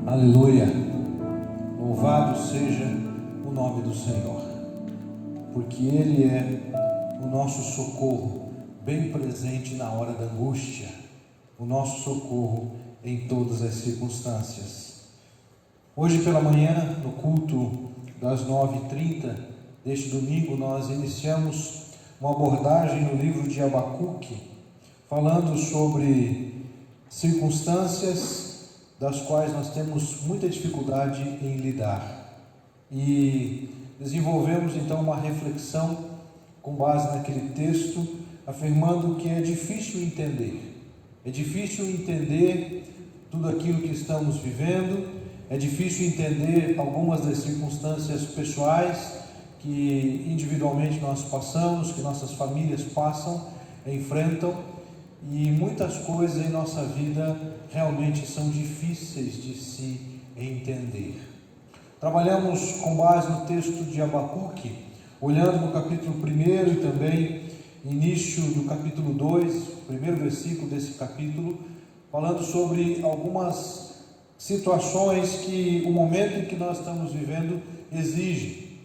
Aleluia, louvado seja o nome do Senhor, porque Ele é o nosso socorro, bem presente na hora da angústia, o nosso socorro em todas as circunstâncias. Hoje pela manhã, no culto das 9h30 deste domingo, nós iniciamos uma abordagem no livro de Abacuque, falando sobre circunstâncias das quais nós temos muita dificuldade em lidar. E desenvolvemos então uma reflexão com base naquele texto, afirmando que é difícil entender. É difícil entender tudo aquilo que estamos vivendo, é difícil entender algumas das circunstâncias pessoais que individualmente nós passamos, que nossas famílias passam, enfrentam, e muitas coisas em nossa vida realmente são difíceis de se entender. Trabalhamos com base no texto de Abacuque, olhando no capítulo 1 e também início do capítulo 2, primeiro versículo desse capítulo, falando sobre algumas situações que o momento em que nós estamos vivendo exige.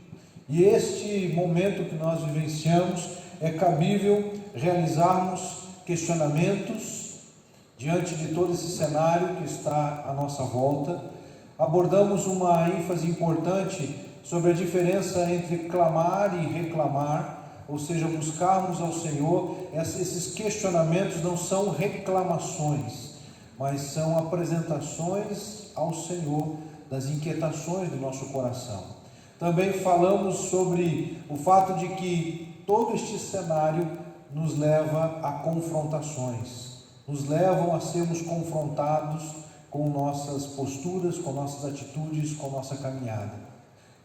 E este momento que nós vivenciamos é cabível realizarmos questionamentos diante de todo esse cenário que está à nossa volta. Abordamos uma ênfase importante sobre a diferença entre clamar e reclamar, ou seja, buscarmos ao Senhor. Esses questionamentos não são reclamações, mas são apresentações ao Senhor das inquietações do nosso coração. Também falamos sobre o fato de que todo este cenário nos leva a confrontações, nos levam a sermos confrontados com nossas posturas, com nossas atitudes, com nossa caminhada.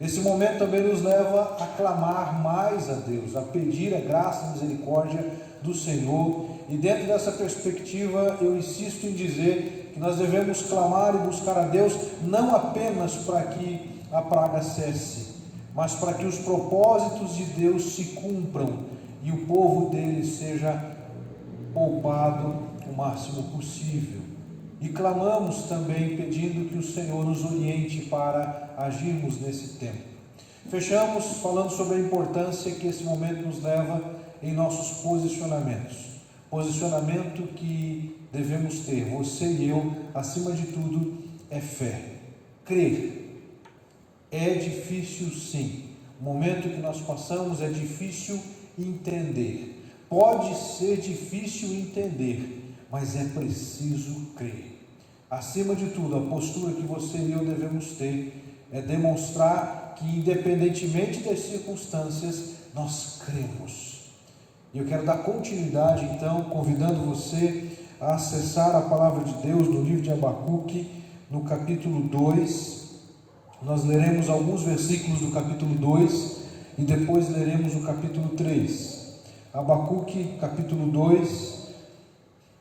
Esse momento também nos leva a clamar mais a Deus, a pedir a graça e a misericórdia do Senhor. E dentro dessa perspectiva, eu insisto em dizer que nós devemos clamar e buscar a Deus não apenas para que a praga cesse, mas para que os propósitos de Deus se cumpram e o povo dele seja poupado o máximo possível. E clamamos também pedindo que o Senhor nos oriente para agirmos nesse tempo. Fechamos falando sobre a importância que esse momento nos leva em nossos posicionamentos. Posicionamento que devemos ter, você e eu, acima de tudo, é fé. Crer. É difícil sim. O momento que nós passamos é difícil entender. Pode ser difícil entender, mas é preciso crer. Acima de tudo, a postura que você e eu devemos ter é demonstrar que, independentemente das circunstâncias, nós cremos. E eu quero dar continuidade, então, convidando você a acessar a palavra de Deus no livro de Abacuque, no capítulo 2. Nós leremos alguns versículos do capítulo 2 e depois leremos o capítulo 3. Abacuque, capítulo 2,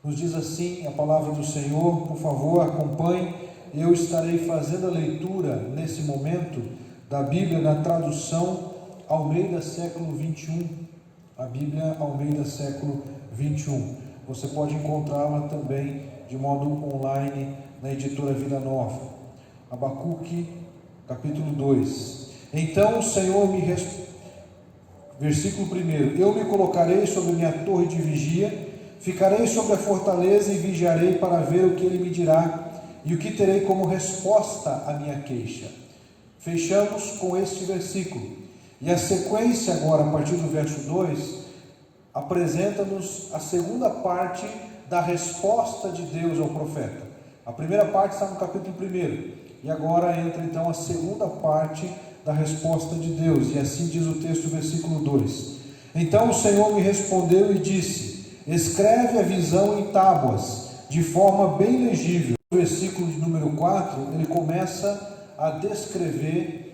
nos diz assim a palavra do Senhor. Por favor, acompanhe. Eu estarei fazendo a leitura nesse momento da Bíblia na tradução Almeida século 21. A Bíblia Almeida século 21. Você pode encontrá-la também de modo online na editora Vida Nova. Abacuque, capítulo 2. Então o Senhor me respondeu. Versículo 1: Eu me colocarei sobre minha torre de vigia, ficarei sobre a fortaleza e vigiarei para ver o que ele me dirá e o que terei como resposta à minha queixa. Fechamos com este versículo. E a sequência agora, a partir do verso 2, apresenta-nos a segunda parte da resposta de Deus ao profeta. A primeira parte está no capítulo 1, e agora entra então a segunda parte da resposta de Deus, e assim diz o texto, versículo 2: Então o Senhor me respondeu e disse: escreve a visão em tábuas, de forma bem legível. No versículo de número 4, ele começa a descrever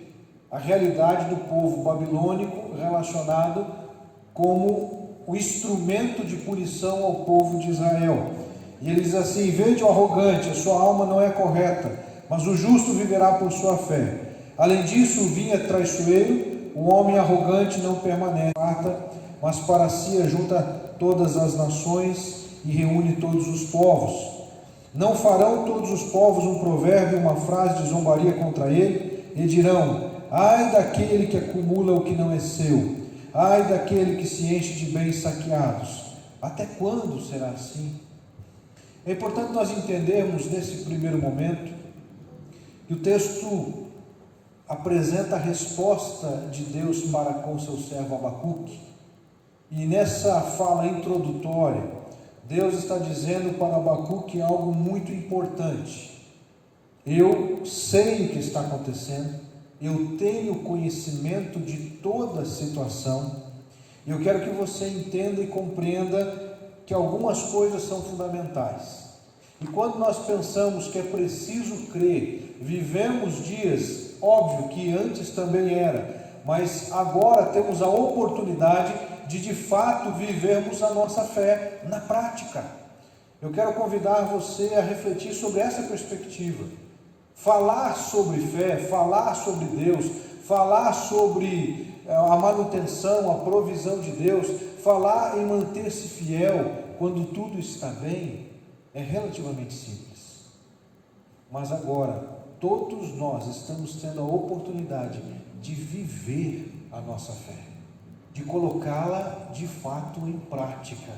a realidade do povo babilônico relacionado como o instrumento de punição ao povo de Israel. E ele diz assim: vede o arrogante, a sua alma não é correta, mas o justo viverá por sua fé. Além disso, o vinho é traiçoeiro, o homem arrogante não permanece, mas para si ajunta todas as nações e reúne todos os povos. Não farão todos os povos um provérbio, uma frase de zombaria contra ele, e dirão: ai daquele que acumula o que não é seu, ai daquele que se enche de bens saqueados. Até quando será assim? É importante nós entendermos nesse primeiro momento que o texto apresenta a resposta de Deus para com seu servo Abacuque. E nessa fala introdutória, Deus está dizendo para Abacuque algo muito importante. Eu sei o que está acontecendo, eu tenho conhecimento de toda a situação, e eu quero que você entenda e compreenda que algumas coisas são fundamentais. E quando nós pensamos que é preciso crer, vivemos dias, óbvio que antes também era, mas agora temos a oportunidade de fato vivermos a nossa fé na prática. Eu quero convidar você a refletir sobre essa perspectiva. Falar sobre fé, falar sobre Deus, falar sobre a manutenção, a provisão de Deus, falar em manter-se fiel quando tudo está bem, é relativamente simples. Mas agora, todos nós estamos tendo a oportunidade de viver a nossa fé, de colocá-la de fato em prática,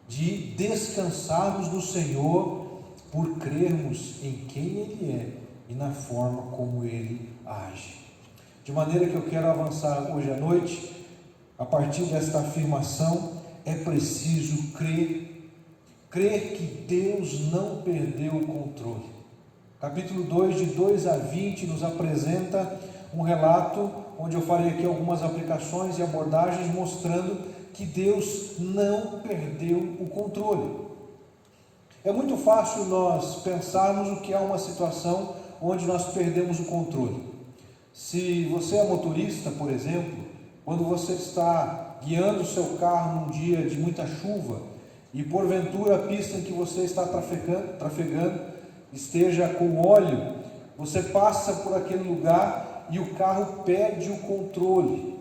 de descansarmos no Senhor por crermos em quem Ele é e na forma como Ele age. De maneira que eu quero avançar hoje à noite, a partir desta afirmação: é preciso crer que Deus não perdeu o controle. Capítulo 2, de 2 a 20, nos apresenta um relato, onde eu farei aqui algumas aplicações e abordagens, mostrando que Deus não perdeu o controle. É muito fácil nós pensarmos o que é uma situação onde nós perdemos o controle. Se você é motorista, por exemplo, quando você está guiando o seu carro num dia de muita chuva e porventura a pista em que você está trafegando esteja com óleo, você passa por aquele lugar e o carro perde o controle.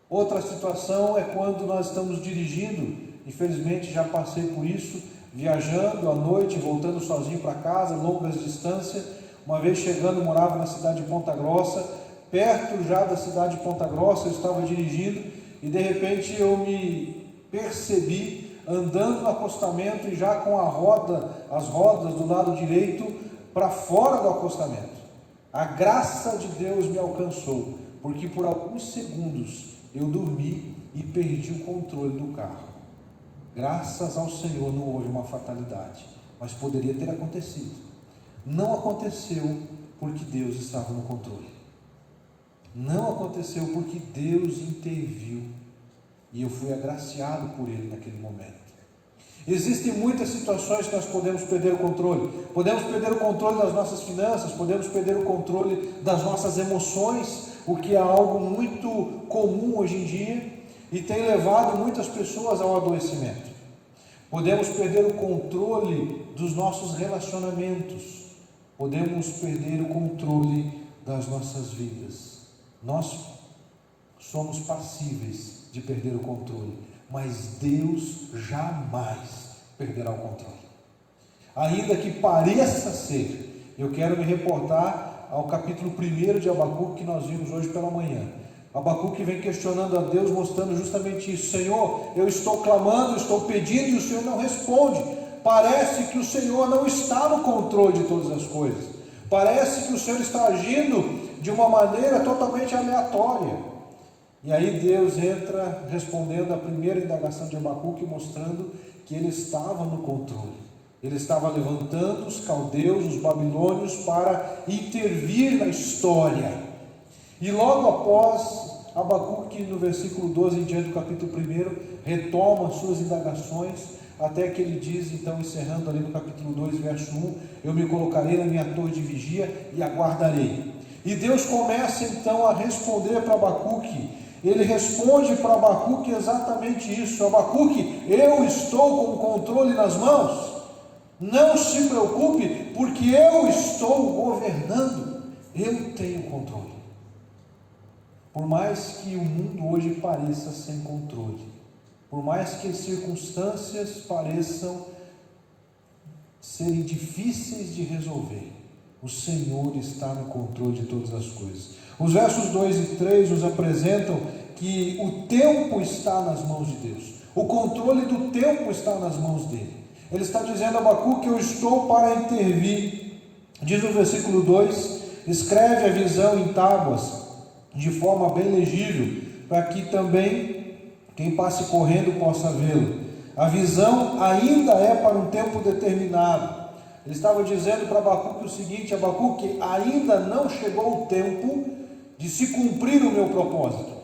Outra situação é quando nós estamos dirigindo, infelizmente já passei por isso, viajando à noite, voltando sozinho para casa, longas distâncias. Uma vez chegando, morava na cidade de Ponta Grossa, perto já da cidade de Ponta Grossa, eu estava dirigindo e de repente eu me percebi andando no acostamento e já com as rodas do lado direito para fora do acostamento. A graça de Deus me alcançou, porque por alguns segundos eu dormi e perdi o controle do carro. Graças ao Senhor não houve uma fatalidade, mas poderia ter acontecido. Não aconteceu porque Deus estava no controle. Não aconteceu porque Deus interviu e eu fui agraciado por Ele naquele momento. Existem muitas situações que nós podemos perder o controle. Podemos perder o controle das nossas finanças, podemos perder o controle das nossas emoções, o que é algo muito comum hoje em dia e tem levado muitas pessoas ao adoecimento. Podemos perder o controle dos nossos relacionamentos, podemos perder o controle das nossas vidas. Nós somos passíveis de perder o controle, mas Deus jamais perderá o controle. Ainda que pareça ser, eu quero me reportar ao capítulo 1 de Abacuque que nós vimos hoje pela manhã. Abacuque vem questionando a Deus, mostrando justamente isso. Senhor, eu estou clamando, estou pedindo e o Senhor não responde. Parece que o Senhor não está no controle de todas as coisas. Parece que o Senhor está agindo de uma maneira totalmente aleatória. E aí Deus entra respondendo a primeira indagação de Abacuque, mostrando que ele estava no controle. Ele estava levantando os caldeus, os babilônios, para intervir na história. E logo após, Abacuque, no versículo 12 em diante do capítulo 1, retoma suas indagações, até que ele diz, então, encerrando ali no capítulo 2, verso 1, eu me colocarei na minha torre de vigia e aguardarei. E Deus começa então a responder para Abacuque. Ele responde para Abacuque exatamente isso: Abacuque, eu estou com o controle nas mãos, não se preocupe, porque eu estou governando. Eu tenho controle. Por mais que o mundo hoje pareça sem controle, por mais que as circunstâncias pareçam serem difíceis de resolver, o Senhor está no controle de todas as coisas. Os versos 2 e 3 nos apresentam que o tempo está nas mãos de Deus. O controle do tempo está nas mãos dele. Ele está dizendo a Abacuque: eu estou para intervir. Diz no versículo 2: escreve a visão em tábuas, de forma bem legível, para que também quem passe correndo possa vê-lo. A visão ainda é para um tempo determinado. Ele estava dizendo para Abacuque o seguinte: Abacuque, ainda não chegou o tempo de se cumprir o meu propósito.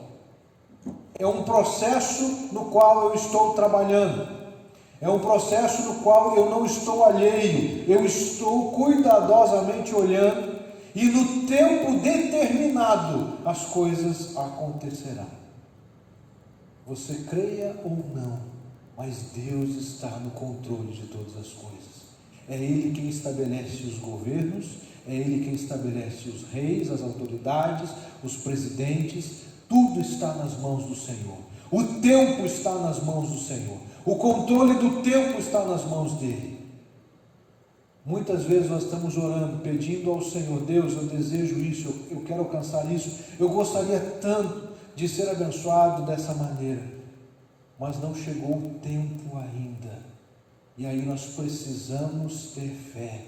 É um processo no qual eu estou trabalhando. É um processo no qual eu não estou alheio. Eu estou cuidadosamente olhando, e no tempo determinado as coisas acontecerão. Você creia ou não, mas Deus está no controle de todas as coisas. É Ele quem estabelece os governos, é Ele quem estabelece os reis, as autoridades, os presidentes. Tudo está nas mãos do Senhor. O tempo está nas mãos do Senhor. O controle do tempo está nas mãos dele. Muitas vezes nós estamos orando, pedindo ao Senhor: Deus, eu desejo isso, eu quero alcançar isso, eu gostaria tanto de ser abençoado dessa maneira, mas não chegou o tempo ainda. E aí nós precisamos ter fé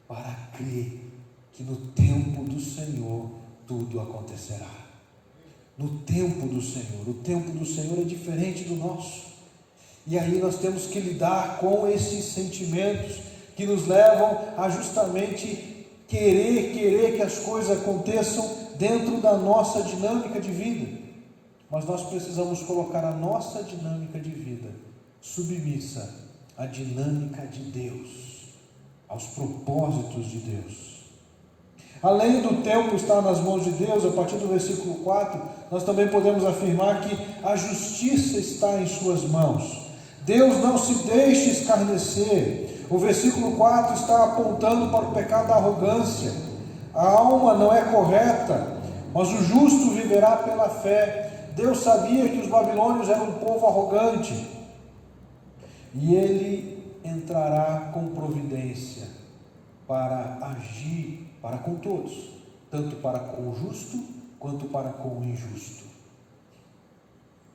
para crer que no tempo do Senhor tudo acontecerá. No tempo do Senhor. O tempo do Senhor é diferente do nosso. E aí nós temos que lidar com esses sentimentos que nos levam a justamente querer que as coisas aconteçam dentro da nossa dinâmica de vida. Mas nós precisamos colocar a nossa dinâmica de vida submissa à dinâmica de Deus, aos propósitos de Deus. Além do tempo estar nas mãos de Deus, a partir do versículo 4, nós também podemos afirmar que a justiça está em suas mãos. Deus não se deixa escarnecer. O versículo 4 está apontando para o pecado da arrogância. A alma não é correta, mas o justo viverá pela fé. Deus sabia que os babilônios eram um povo arrogante, e Ele entrará com providência para agir para com todos, tanto para com o justo quanto para com o injusto.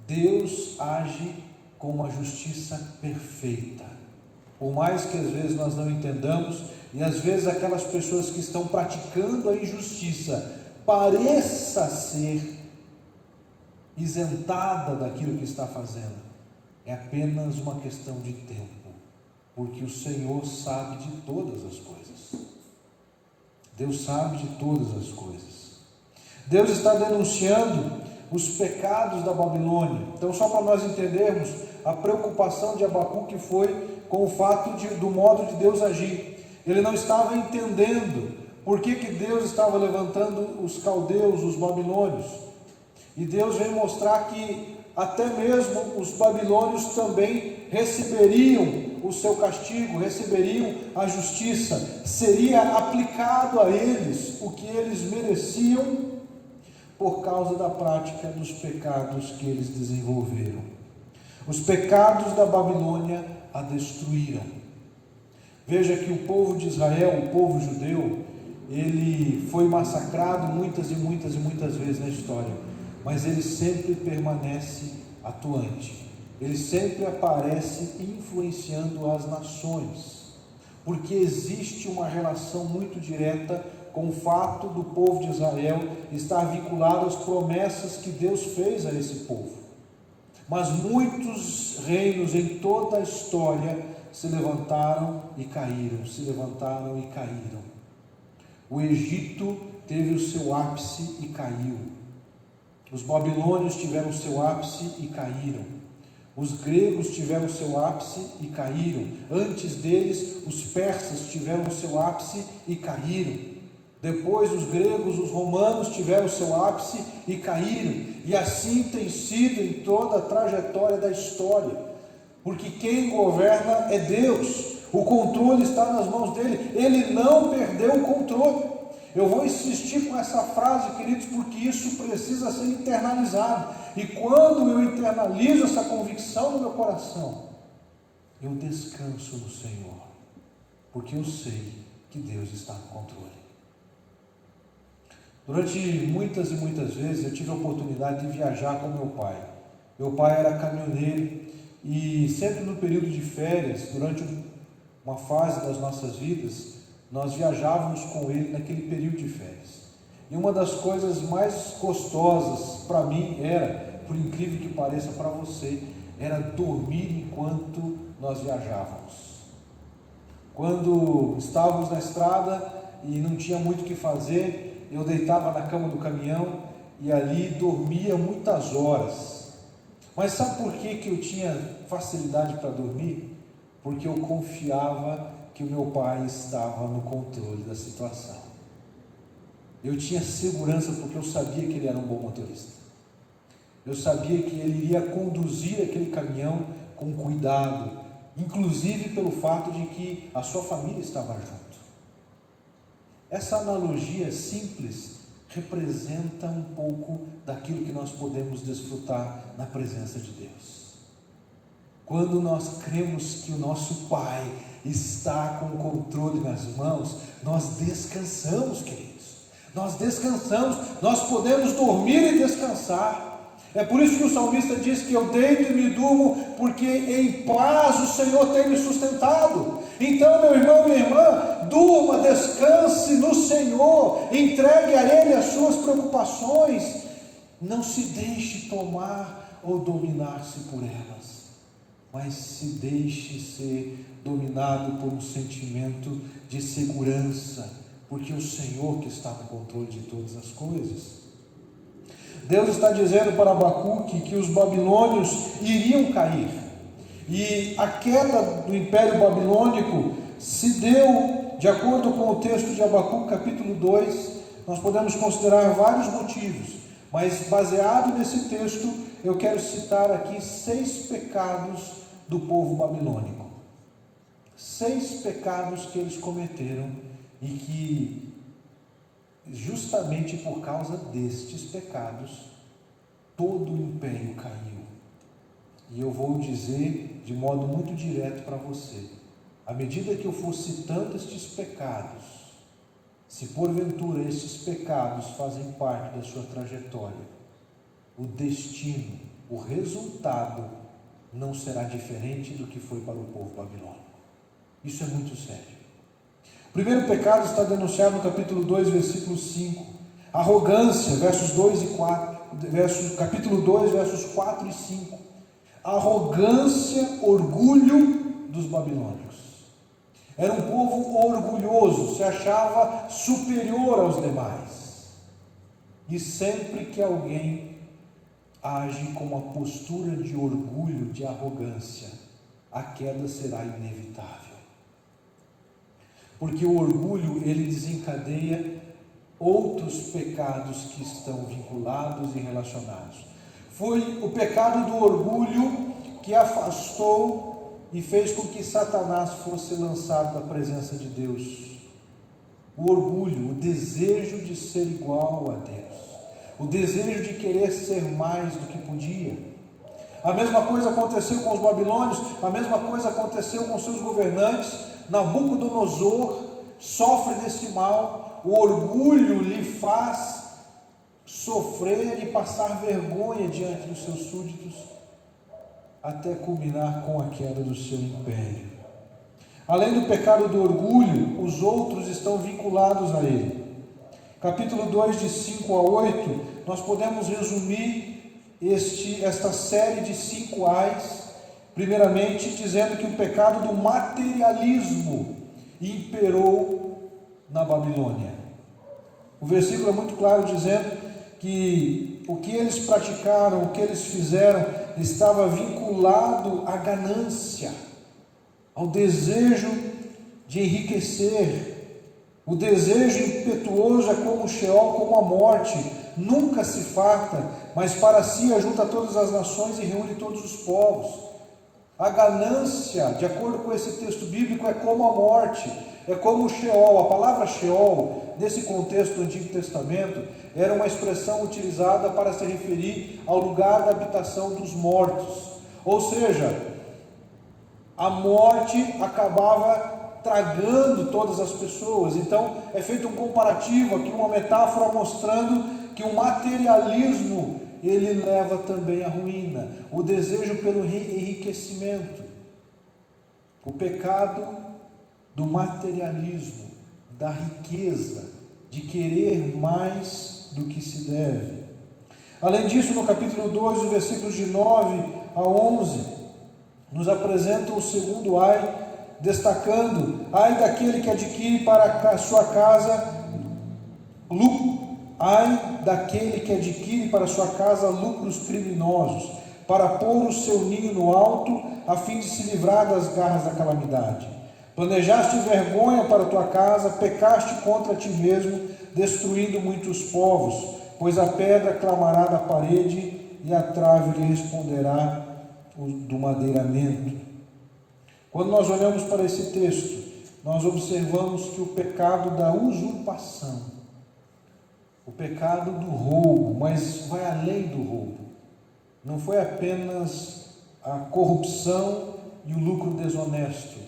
Deus age com uma justiça perfeita. Por mais que às vezes nós não entendamos, e às vezes aquelas pessoas que estão praticando a injustiça pareça ser isentada daquilo que está fazendo, é apenas uma questão de tempo, porque o Senhor sabe de todas as coisas. Deus sabe de todas as coisas. Deus está denunciando os pecados da Babilônia. Então, só para nós entendermos, a preocupação de Abacuque foi com o fato do modo de Deus agir. Ele não estava entendendo por que Deus estava levantando os caldeus, os babilônios. E Deus veio mostrar que até mesmo os babilônios também receberiam o seu castigo, receberiam a justiça, seria aplicado a eles o que eles mereciam por causa da prática dos pecados que eles desenvolveram. Os pecados da Babilônia a destruíram. Veja que o povo de Israel, o povo judeu, ele foi massacrado muitas vezes na história, mas ele sempre permanece atuante. Ele sempre aparece influenciando as nações, porque existe uma relação muito direta com o fato do povo de Israel estar vinculado às promessas que Deus fez a esse povo. Mas muitos reinos em toda a história se levantaram e caíram, se levantaram e caíram. O Egito teve o seu ápice e caiu. Os babilônios tiveram o seu ápice e caíram. Os gregos tiveram o seu ápice e caíram. Antes deles, os persas tiveram o seu ápice e caíram. Depois, os gregos, os romanos tiveram o seu ápice e caíram. E assim tem sido em toda a trajetória da história. Porque quem governa é Deus. O controle está nas mãos dele. Ele não perdeu o controle. Eu vou insistir com essa frase, queridos, porque isso precisa ser internalizado. E quando eu internalizo essa convicção no meu coração, eu descanso no Senhor, porque eu sei que Deus está no controle. Durante muitas e muitas vezes eu tive a oportunidade de viajar com meu pai. Meu pai era caminhoneiro e sempre no período de férias, durante uma fase das nossas vidas, nós viajávamos com ele naquele período de férias. E uma das coisas mais gostosas para mim era, por incrível que pareça para você, era dormir enquanto nós viajávamos. Quando estávamos na estrada e não tinha muito o que fazer, eu deitava na cama do caminhão e ali dormia muitas horas. Mas sabe por que eu tinha facilidade para dormir? Porque eu confiava que o meu pai estava no controle da situação. Eu tinha segurança porque eu sabia que ele era um bom motorista. Eu sabia que ele iria conduzir aquele caminhão com cuidado, inclusive pelo fato de que a sua família estava junto. Essa analogia simples representa um pouco daquilo que nós podemos desfrutar na presença de Deus. Quando nós cremos que o nosso Pai está com o controle nas mãos, nós descansamos, queridos. Nós descansamos, nós podemos dormir e descansar. É por isso que o salmista diz que eu deito e me durmo, porque em paz o Senhor tem me sustentado. Então, meu irmão, minha irmã, durma, descanse no Senhor, entregue a Ele as suas preocupações, não se deixe tomar ou dominar-se por elas, mas se deixe ser dominado por um sentimento de segurança, porque o Senhor que está no controle de todas as coisas. Deus está dizendo para Abacuque que os babilônios iriam cair, e a queda do Império Babilônico se deu, de acordo com o texto de Abacuque capítulo 2, nós podemos considerar vários motivos, mas baseado nesse texto, eu quero citar aqui 6 pecados do povo babilônico. 6 pecados que eles cometeram e que, justamente por causa destes pecados, todo o império caiu. E eu vou dizer de modo muito direto para você, à medida que eu for citando estes pecados, se porventura estes pecados fazem parte da sua trajetória, o destino, o resultado não será diferente do que foi para o povo babilônico. Isso é muito sério. O primeiro pecado está denunciado no capítulo 2, versículo 5. Arrogância, versos 2 e 4, capítulo 2, versos 4 e 5. Arrogância, orgulho dos babilônicos. Era um povo orgulhoso, se achava superior aos demais. E sempre que alguém age com uma postura de orgulho, de arrogância, a queda será inevitável. Porque o orgulho, ele desencadeia outros pecados que estão vinculados e relacionados. Foi o pecado do orgulho que afastou e fez com que Satanás fosse lançado da presença de Deus. O orgulho, o desejo de ser igual a Deus, o desejo de querer ser mais do que podia. A mesma coisa aconteceu com os babilônios, a mesma coisa aconteceu com seus governantes. Nabucodonosor sofre desse mal, o orgulho lhe faz sofrer e passar vergonha diante dos seus súditos, até culminar com a queda do seu império. Além do pecado do orgulho, os outros estão vinculados a ele. Capítulo 2, de 5 a 8, nós podemos resumir esta série de 5 ais, primeiramente dizendo que o pecado do materialismo imperou na Babilônia. O versículo é muito claro dizendo que o que eles praticaram, o que eles fizeram, estava vinculado à ganância, ao desejo de enriquecer. O desejo impetuoso é como o Sheol, como a morte, nunca se farta, mas para si ajunta todas as nações e reúne todos os povos. A ganância, de acordo com esse texto bíblico, é como a morte. É como Sheol. A palavra Sheol, nesse contexto do Antigo Testamento, era uma expressão utilizada para se referir ao lugar da habitação dos mortos. Ou seja, a morte acabava tragando todas as pessoas. Então é feito um comparativo aqui, uma metáfora mostrando que o materialismo ele leva também à ruína, o desejo pelo enriquecimento, o pecado do materialismo, da riqueza, de querer mais do que se deve. Além disso, no capítulo 2, os versículos de 9 a 11, nos apresentam o segundo ai, destacando: ai daquele que adquire para a sua casa ai daquele que adquire para sua casa lucros criminosos, para pôr o seu ninho no alto, a fim de se livrar das garras da calamidade. Planejaste vergonha para a tua casa, pecaste contra ti mesmo, destruindo muitos povos, pois a pedra clamará da parede e a trave lhe responderá do madeiramento. Quando nós olhamos para esse texto, nós observamos que o pecado da usurpação, o pecado do roubo, mas vai além do roubo, não foi apenas a corrupção e o lucro desonesto,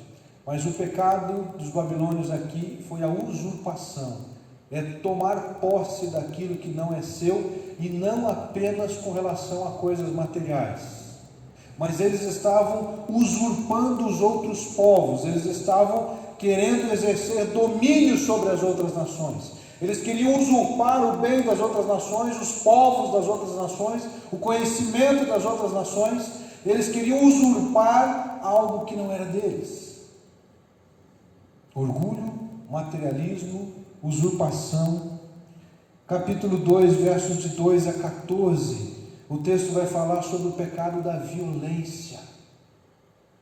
mas o pecado dos babilônios aqui foi a usurpação, é tomar posse daquilo que não é seu, e não apenas com relação a coisas materiais, mas eles estavam usurpando os outros povos, eles estavam querendo exercer domínio sobre as outras nações. Eles queriam usurpar o bem das outras nações, os povos das outras nações, o conhecimento das outras nações. Eles queriam usurpar algo que não era deles. Orgulho, materialismo, usurpação. Capítulo 2, versos de 2 a 14. O texto vai falar sobre o pecado da violência.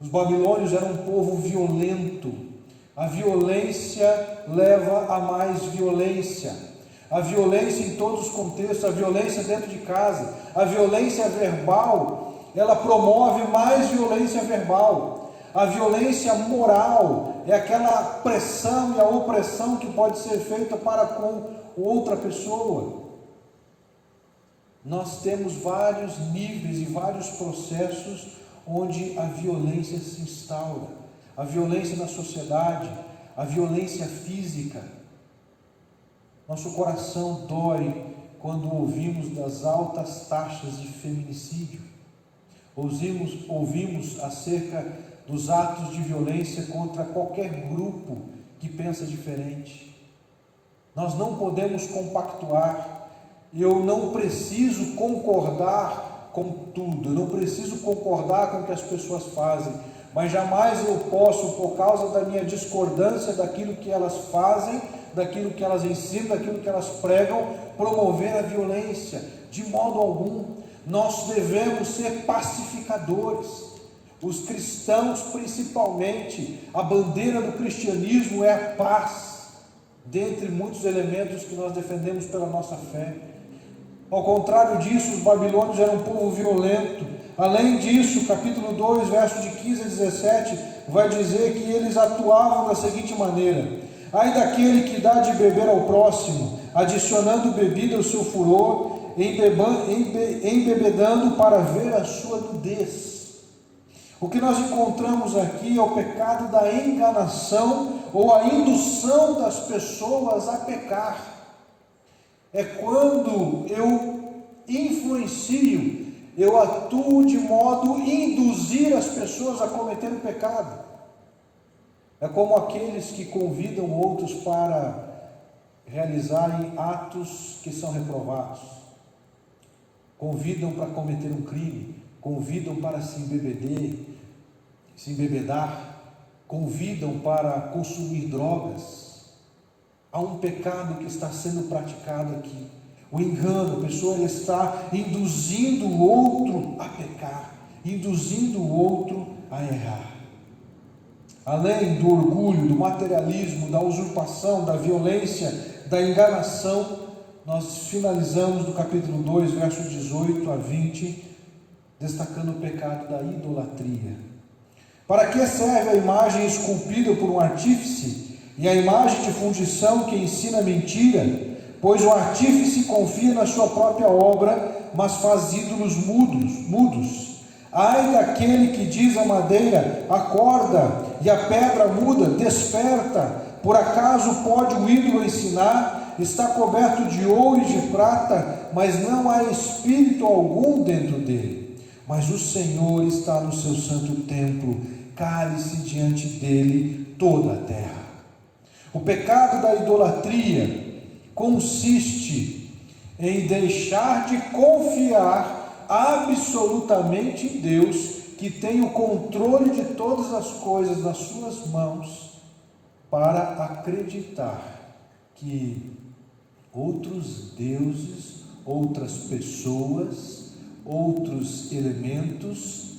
Os babilônios eram um povo violento. A violência leva a mais violência. A violência em todos os contextos, a violência dentro de casa, a violência verbal, ela promove mais violência verbal. A violência moral é aquela pressão e a opressão que pode ser feita para com outra pessoa. Nós temos vários níveis e vários processos onde a violência se instaura. A violência na sociedade, a violência física. Nosso coração dói quando ouvimos das altas taxas de feminicídio. Ouvimos acerca dos atos de violência contra qualquer grupo que pensa diferente. Nós não podemos compactuar. Eu não preciso concordar com tudo, eu não preciso concordar com o que as pessoas fazem, mas jamais eu posso, por causa da minha discordância daquilo que elas fazem, daquilo que elas ensinam, daquilo que elas pregam, promover a violência. De modo algum. Nós devemos ser pacificadores. Os cristãos, principalmente, a bandeira do cristianismo é a paz, dentre muitos elementos que nós defendemos pela nossa fé. Ao contrário disso, os babilônios eram um povo violento. Além disso, capítulo 2, versos de 15 a 17, vai dizer que eles atuavam da seguinte maneira: ai daquele que dá de beber ao próximo, adicionando bebida ao seu furor, embebedando para ver a sua nudez. O que nós encontramos aqui é o pecado da enganação ou a indução das pessoas a pecar. É quando eu influencio, eu atuo de modo a induzir as pessoas a cometer o pecado. É como aqueles que convidam outros para realizarem atos que são reprovados. Convidam para cometer um crime, convidam para se embebedar, convidam para consumir drogas. Há um pecado que está sendo praticado aqui. O engano, a pessoa está induzindo o outro a pecar, induzindo o outro a errar. Além do orgulho, do materialismo, da usurpação, da violência, da enganação, nós finalizamos no capítulo 2, versos 18 a 20, destacando o pecado da idolatria. Para que serve a imagem esculpida por um artífice, e a imagem de fundição que ensina mentira, pois o artífice confia na sua própria obra, mas faz ídolos mudos. Ai daquele que diz à madeira, acorda, e a pedra muda, desperta. Por acaso pode o ídolo ensinar? Está coberto de ouro e de prata, mas não há espírito algum dentro dele. Mas o Senhor está no seu santo templo, cale-se diante dele toda a terra. O pecado da idolatria consiste em deixar de confiar absolutamente em Deus, que tem o controle de todas as coisas nas suas mãos, para acreditar que outros deuses, outras pessoas, outros elementos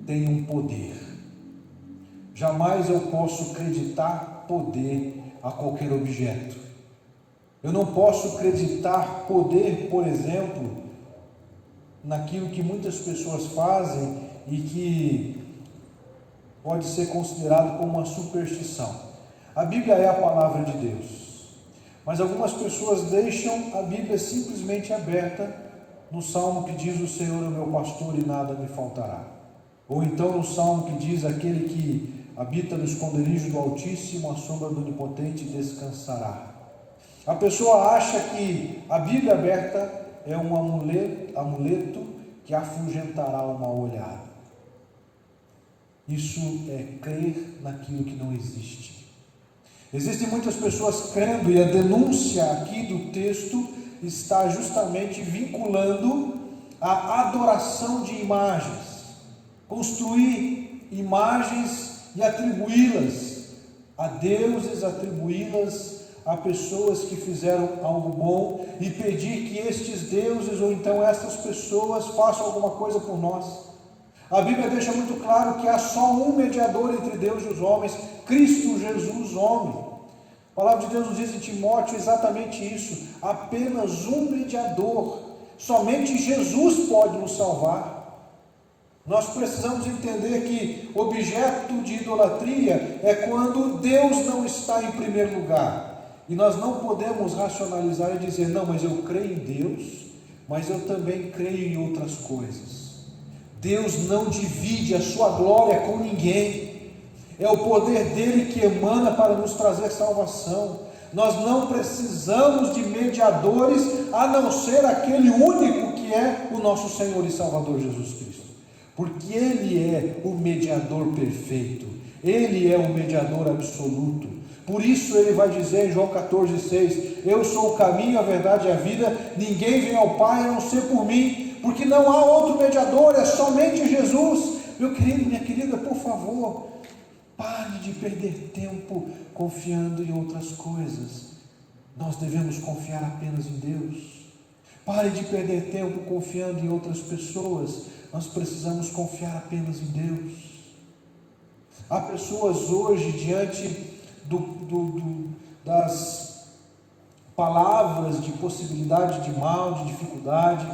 têm um poder. Jamais eu posso acreditar poder a qualquer objeto. Eu não posso acreditar poder, por exemplo, naquilo que muitas pessoas fazem e que pode ser considerado como uma superstição. A Bíblia é a palavra de Deus, mas algumas pessoas deixam a Bíblia simplesmente aberta no salmo que diz: o Senhor é o meu pastor e nada me faltará. Ou então no salmo que diz: aquele que habita no esconderijo do Altíssimo, a sombra do Onipotente descansará. A pessoa acha que a Bíblia aberta é um amuleto que afugentará o mal olhado. Isso é crer naquilo que não existe. Existem muitas pessoas crendo, e a denúncia aqui do texto está justamente vinculando a adoração de imagens, construir imagens e atribuí-las a deuses, atribuí-las a pessoas que fizeram algo bom e pedir que estes deuses ou então estas pessoas façam alguma coisa por nós. A Bíblia deixa muito claro que há só um mediador entre Deus e os homens, Cristo Jesus, homem. A palavra de Deus nos diz em Timóteo exatamente isso: apenas um mediador, somente Jesus pode nos salvar. Nós precisamos entender que objeto de idolatria é quando Deus não está em primeiro lugar, e nós não podemos racionalizar e dizer: não, mas eu creio em Deus, mas eu também creio em outras coisas. Deus não divide a sua glória com ninguém, é o poder dele que emana para nos trazer salvação. Nós não precisamos de mediadores, a não ser aquele único que é o nosso Senhor e Salvador Jesus Cristo, porque ele é o mediador perfeito, ele é o mediador absoluto. Por isso ele vai dizer em João 14,6: eu sou o caminho, a verdade e a vida, ninguém vem ao Pai a não ser por mim, porque não há outro mediador, é somente Jesus. Meu querido, minha querida, por favor, pare de perder tempo confiando em outras coisas. Nós devemos confiar apenas em Deus. Pare de perder tempo confiando em outras pessoas. Nós precisamos confiar apenas em Deus. Há pessoas hoje diante das palavras de possibilidade de mal, de dificuldade,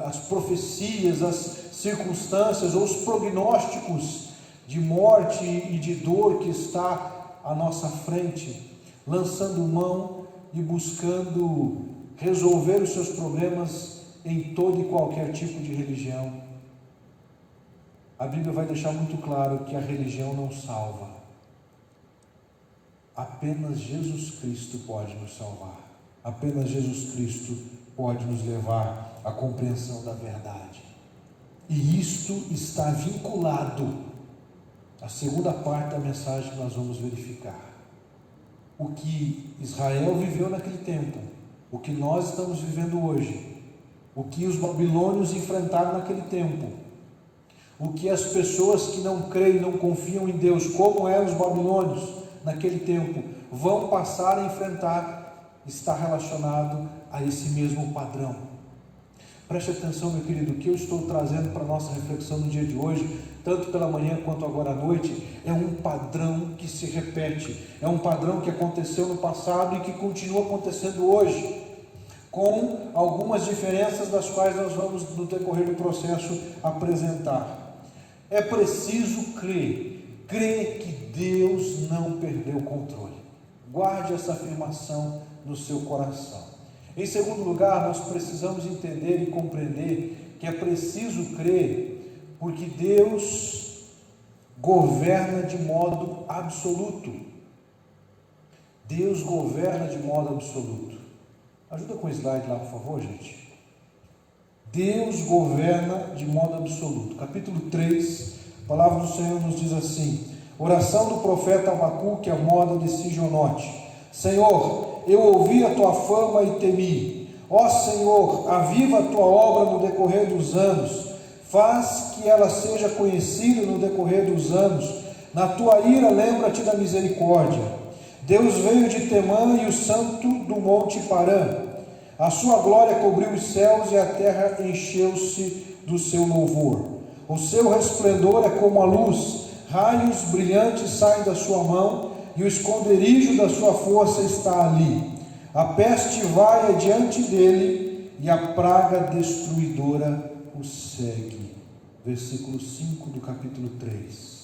as profecias, as circunstâncias ou os prognósticos de morte e de dor que está à nossa frente, lançando mão e buscando resolver os seus problemas em todo e qualquer tipo de religião. A Bíblia vai deixar muito claro que a religião não salva. Apenas Jesus Cristo pode nos salvar. Apenas Jesus Cristo pode nos levar à compreensão da verdade. E isto está vinculado à segunda parte da mensagem que nós vamos verificar. O que Israel viveu naquele tempo, o que nós estamos vivendo hoje, o que os babilônios enfrentaram naquele tempo, o que as pessoas que não creem, não confiam em Deus, como eram os babilônios naquele tempo, vão passar a enfrentar, está relacionado a esse mesmo padrão. Preste atenção, meu querido, o que eu estou trazendo para a nossa reflexão no dia de hoje, tanto pela manhã quanto agora à noite, é um padrão que se repete, é um padrão que aconteceu no passado e que continua acontecendo hoje, com algumas diferenças das quais nós vamos, no decorrer do processo, apresentar. É preciso crer crê que Deus não perdeu o controle. Guarde essa afirmação no seu coração. Em segundo lugar, nós precisamos entender e compreender que é preciso crer, porque Deus governa de modo absoluto. Deus governa de modo absoluto. Ajuda com o slide lá, por favor, gente. Deus governa de modo absoluto. Capítulo 3, a palavra do Senhor nos diz assim: oração do profeta Abacuque, a moda de Sigionote. Senhor, eu ouvi a tua fama e temi. Ó Senhor, aviva a tua obra no decorrer dos anos. Faz que ela seja conhecida no decorrer dos anos. Na tua ira, lembra-te da misericórdia. Deus veio de Temã e o santo do monte Parã. A sua glória cobriu os céus e a terra encheu-se do seu louvor. O seu resplendor é como a luz, raios brilhantes saem da sua mão e o esconderijo da sua força está ali. A peste vai adiante dele e a praga destruidora o segue. Versículo 5 do capítulo 3.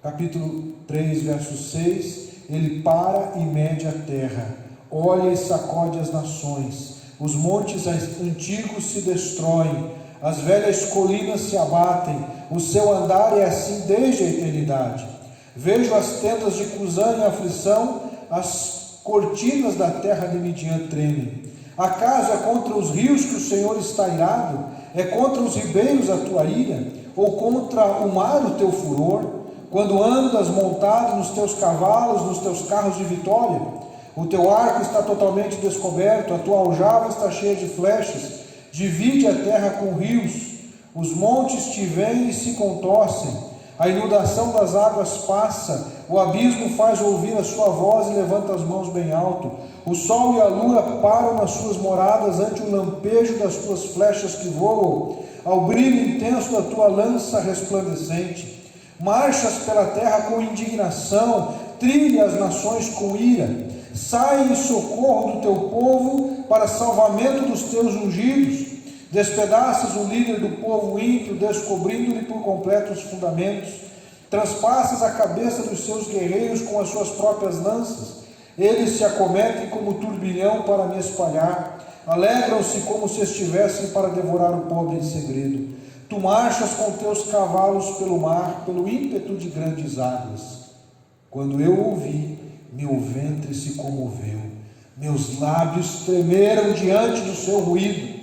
Capítulo 3, verso 6, ele para e mede a terra, olha e sacode as nações, os montes antigos se destroem, as velhas colinas se abatem, o seu andar é assim desde a eternidade. Vejo as tendas de Cusã em aflição, as cortinas da terra de Midian tremem. Acaso é contra os rios que o Senhor está irado? É contra os ribeiros a tua ira? Ou contra o mar o teu furor? Quando andas montado nos teus cavalos, nos teus carros de vitória, o teu arco está totalmente descoberto, a tua aljava está cheia de flechas, divide a terra com rios, os montes te veem e se contorcem, a inundação das águas passa, o abismo faz ouvir a sua voz e levanta as mãos bem alto, o sol e a lua param nas suas moradas ante o lampejo das tuas flechas que voam, ao brilho intenso da tua lança resplandecente. Marchas pela terra com indignação, trilha as nações com ira, sai em socorro do teu povo para salvamento dos teus ungidos, despedaças o líder do povo ímpio, descobrindo-lhe por completo os fundamentos, transpassas a cabeça dos seus guerreiros com as suas próprias lanças, eles se acometem como turbilhão para me espalhar, alegram-se como se estivessem para devorar o pobre em segredo. Tu marchas com teus cavalos pelo mar, pelo ímpeto de grandes águas. Quando eu ouvi, meu ventre se comoveu, meus lábios tremeram diante do seu ruído.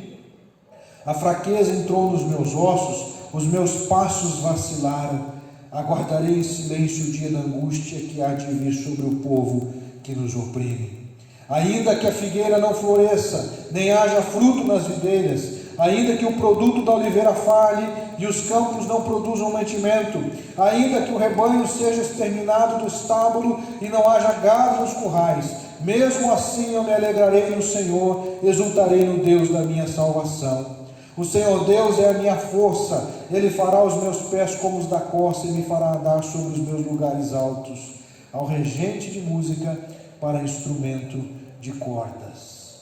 A fraqueza entrou nos meus ossos, os meus passos vacilaram. Aguardarei em silêncio o dia da angústia que há de vir sobre o povo que nos oprime. Ainda que a figueira não floresça, nem haja fruto nas videiras, ainda que o produto da oliveira falhe e os campos não produzam mantimento, ainda que o rebanho seja exterminado do estábulo e não haja gado nos currais, mesmo assim eu me alegrarei no Senhor, exultarei no Deus da minha salvação. O Senhor Deus é a minha força, Ele fará os meus pés como os da corça e me fará andar sobre os meus lugares altos. Ao regente de música para instrumento de cordas.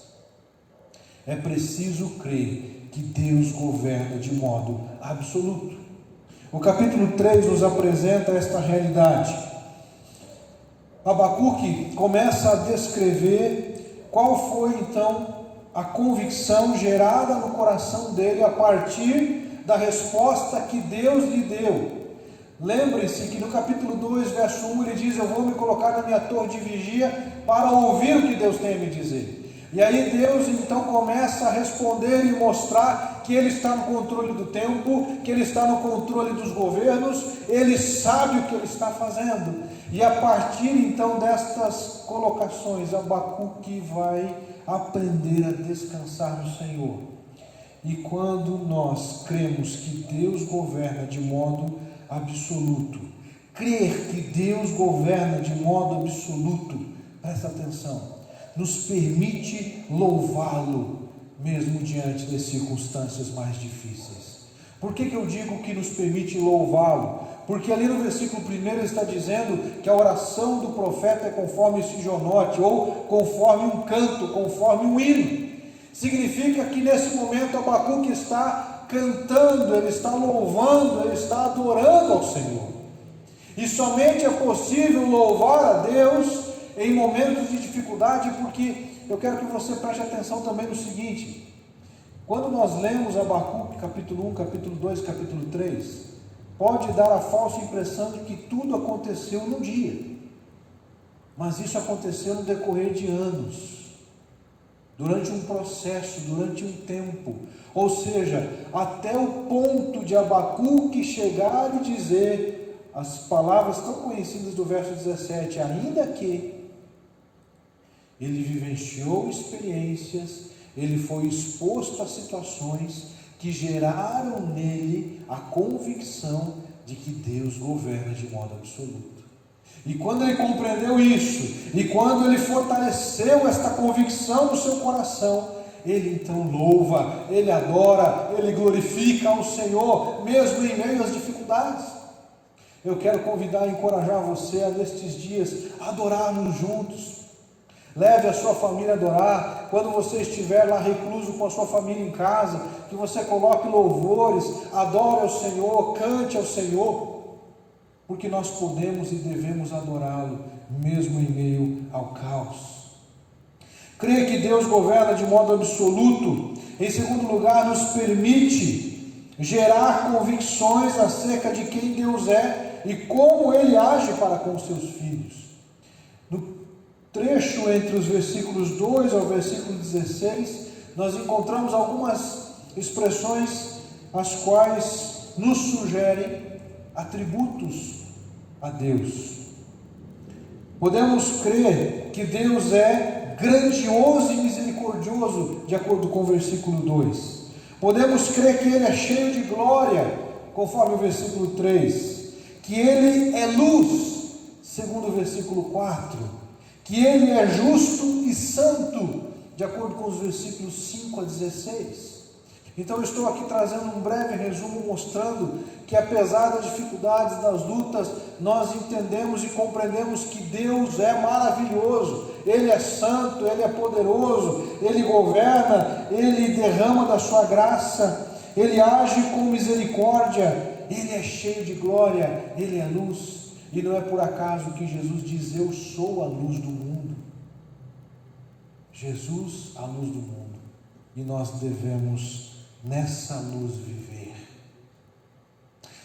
É preciso crer que Deus governa de modo absoluto. O capítulo 3 nos apresenta esta realidade. Abacuque começa a descrever qual foi então a convicção gerada no coração dele a partir da resposta que Deus lhe deu. Lembre-se que no capítulo 2, verso 1, ele diz: eu vou me colocar na minha torre de vigia para ouvir o que Deus tem a me dizer. E aí Deus então começa a responder e mostrar que Ele está no controle do tempo, que Ele está no controle dos governos, Ele sabe o que Ele está fazendo. E a partir então destas colocações, Abacuque vai aprender a descansar no Senhor. E quando nós cremos que Deus governa de modo absoluto, crer que Deus governa de modo absoluto, presta atenção, nos permite louvá-lo, mesmo diante das circunstâncias mais difíceis. Por que eu digo que nos permite louvá-lo? Porque ali no versículo 1 ele está dizendo que a oração do profeta é conforme Sigionote, ou conforme um canto, conforme um hino. Significa que nesse momento Abacuque está cantando, ele está louvando, ele está adorando ao Senhor. E somente é possível louvar a Deus em momentos de dificuldade, porque eu quero que você preste atenção também no seguinte: quando nós lemos Abacuque capítulo 1, capítulo 2, capítulo 3, pode dar a falsa impressão de que tudo aconteceu no dia, mas isso aconteceu no decorrer de anos, durante um processo, durante um tempo, ou seja, até o ponto de Abacuque chegar e dizer as palavras tão conhecidas do verso 17, ainda que ele vivenciou experiências, ele foi exposto a situações que geraram nele a convicção de que Deus governa de modo absoluto. E quando ele compreendeu isso, e quando ele fortaleceu esta convicção no seu coração, ele então louva, ele adora, ele glorifica ao Senhor, mesmo em meio às dificuldades. Eu quero convidar e encorajar você a, nestes dias, adorarmos juntos. Leve a sua família a adorar. Quando você estiver lá recluso com a sua família em casa, que você coloque louvores, adore ao Senhor, cante ao Senhor, porque nós podemos e devemos adorá-lo, mesmo em meio ao caos. Creia que Deus governa de modo absoluto. Em segundo lugar, nos permite gerar convicções acerca de quem Deus é e como Ele age para com os seus filhos. No trecho entre os versículos 2 ao versículo 16, nós encontramos algumas expressões as quais nos sugerem atributos a Deus. Podemos crer que Deus é grandioso e misericordioso, de acordo com o versículo 2. Podemos crer que Ele é cheio de glória, conforme o versículo 3. Que Ele é luz, segundo o versículo 4. Que Ele é justo e santo, de acordo com os versículos 5 a 16. Então eu estou aqui trazendo um breve resumo, mostrando que apesar das dificuldades, das lutas, nós entendemos e compreendemos que Deus é maravilhoso, Ele é santo, Ele é poderoso, Ele governa, Ele derrama da sua graça, Ele age com misericórdia, Ele é cheio de glória, Ele é luz. E não é por acaso que Jesus diz: eu sou a luz do mundo. Jesus, a luz do mundo. E nós devemos nessa luz viver.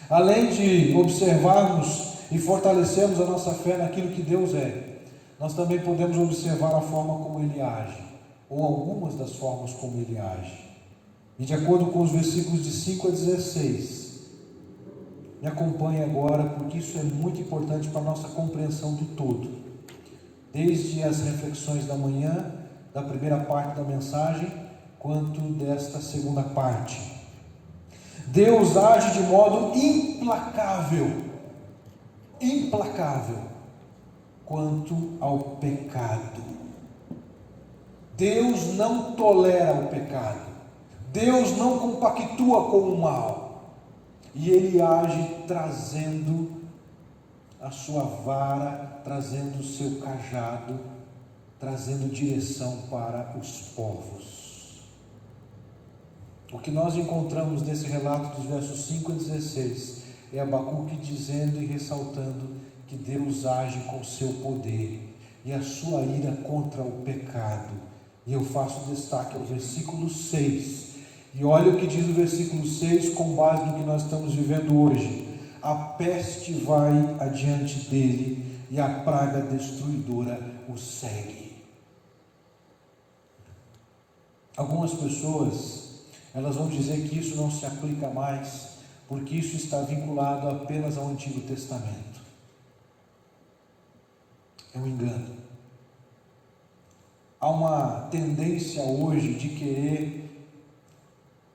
Além de observarmos e fortalecermos a nossa fé naquilo que Deus é, nós também podemos observar a forma como Ele age, ou algumas das formas como Ele age. E de acordo com os versículos de 5 a 16, me acompanhe agora, porque isso é muito importante para a nossa compreensão do todo. Desde as reflexões da manhã, da primeira parte da mensagem, quanto desta segunda parte. Deus age de modo implacável, quanto ao pecado. Deus não tolera o pecado. Deus não compactua com o mal. E Ele age trazendo a sua vara, trazendo o seu cajado, trazendo direção para os povos. O que nós encontramos nesse relato dos versos 5 a 16 é Abacuque dizendo e ressaltando que Deus age com o seu poder e a sua ira contra o pecado. E eu faço destaque ao versículo 6. E olha o que diz o versículo 6 com base no que nós estamos vivendo hoje. A peste vai adiante dele e a praga destruidora o segue. Algumas pessoas, elas vão dizer que isso não se aplica mais, porque isso está vinculado apenas ao Antigo Testamento. É um engano. Há uma tendência hoje de querer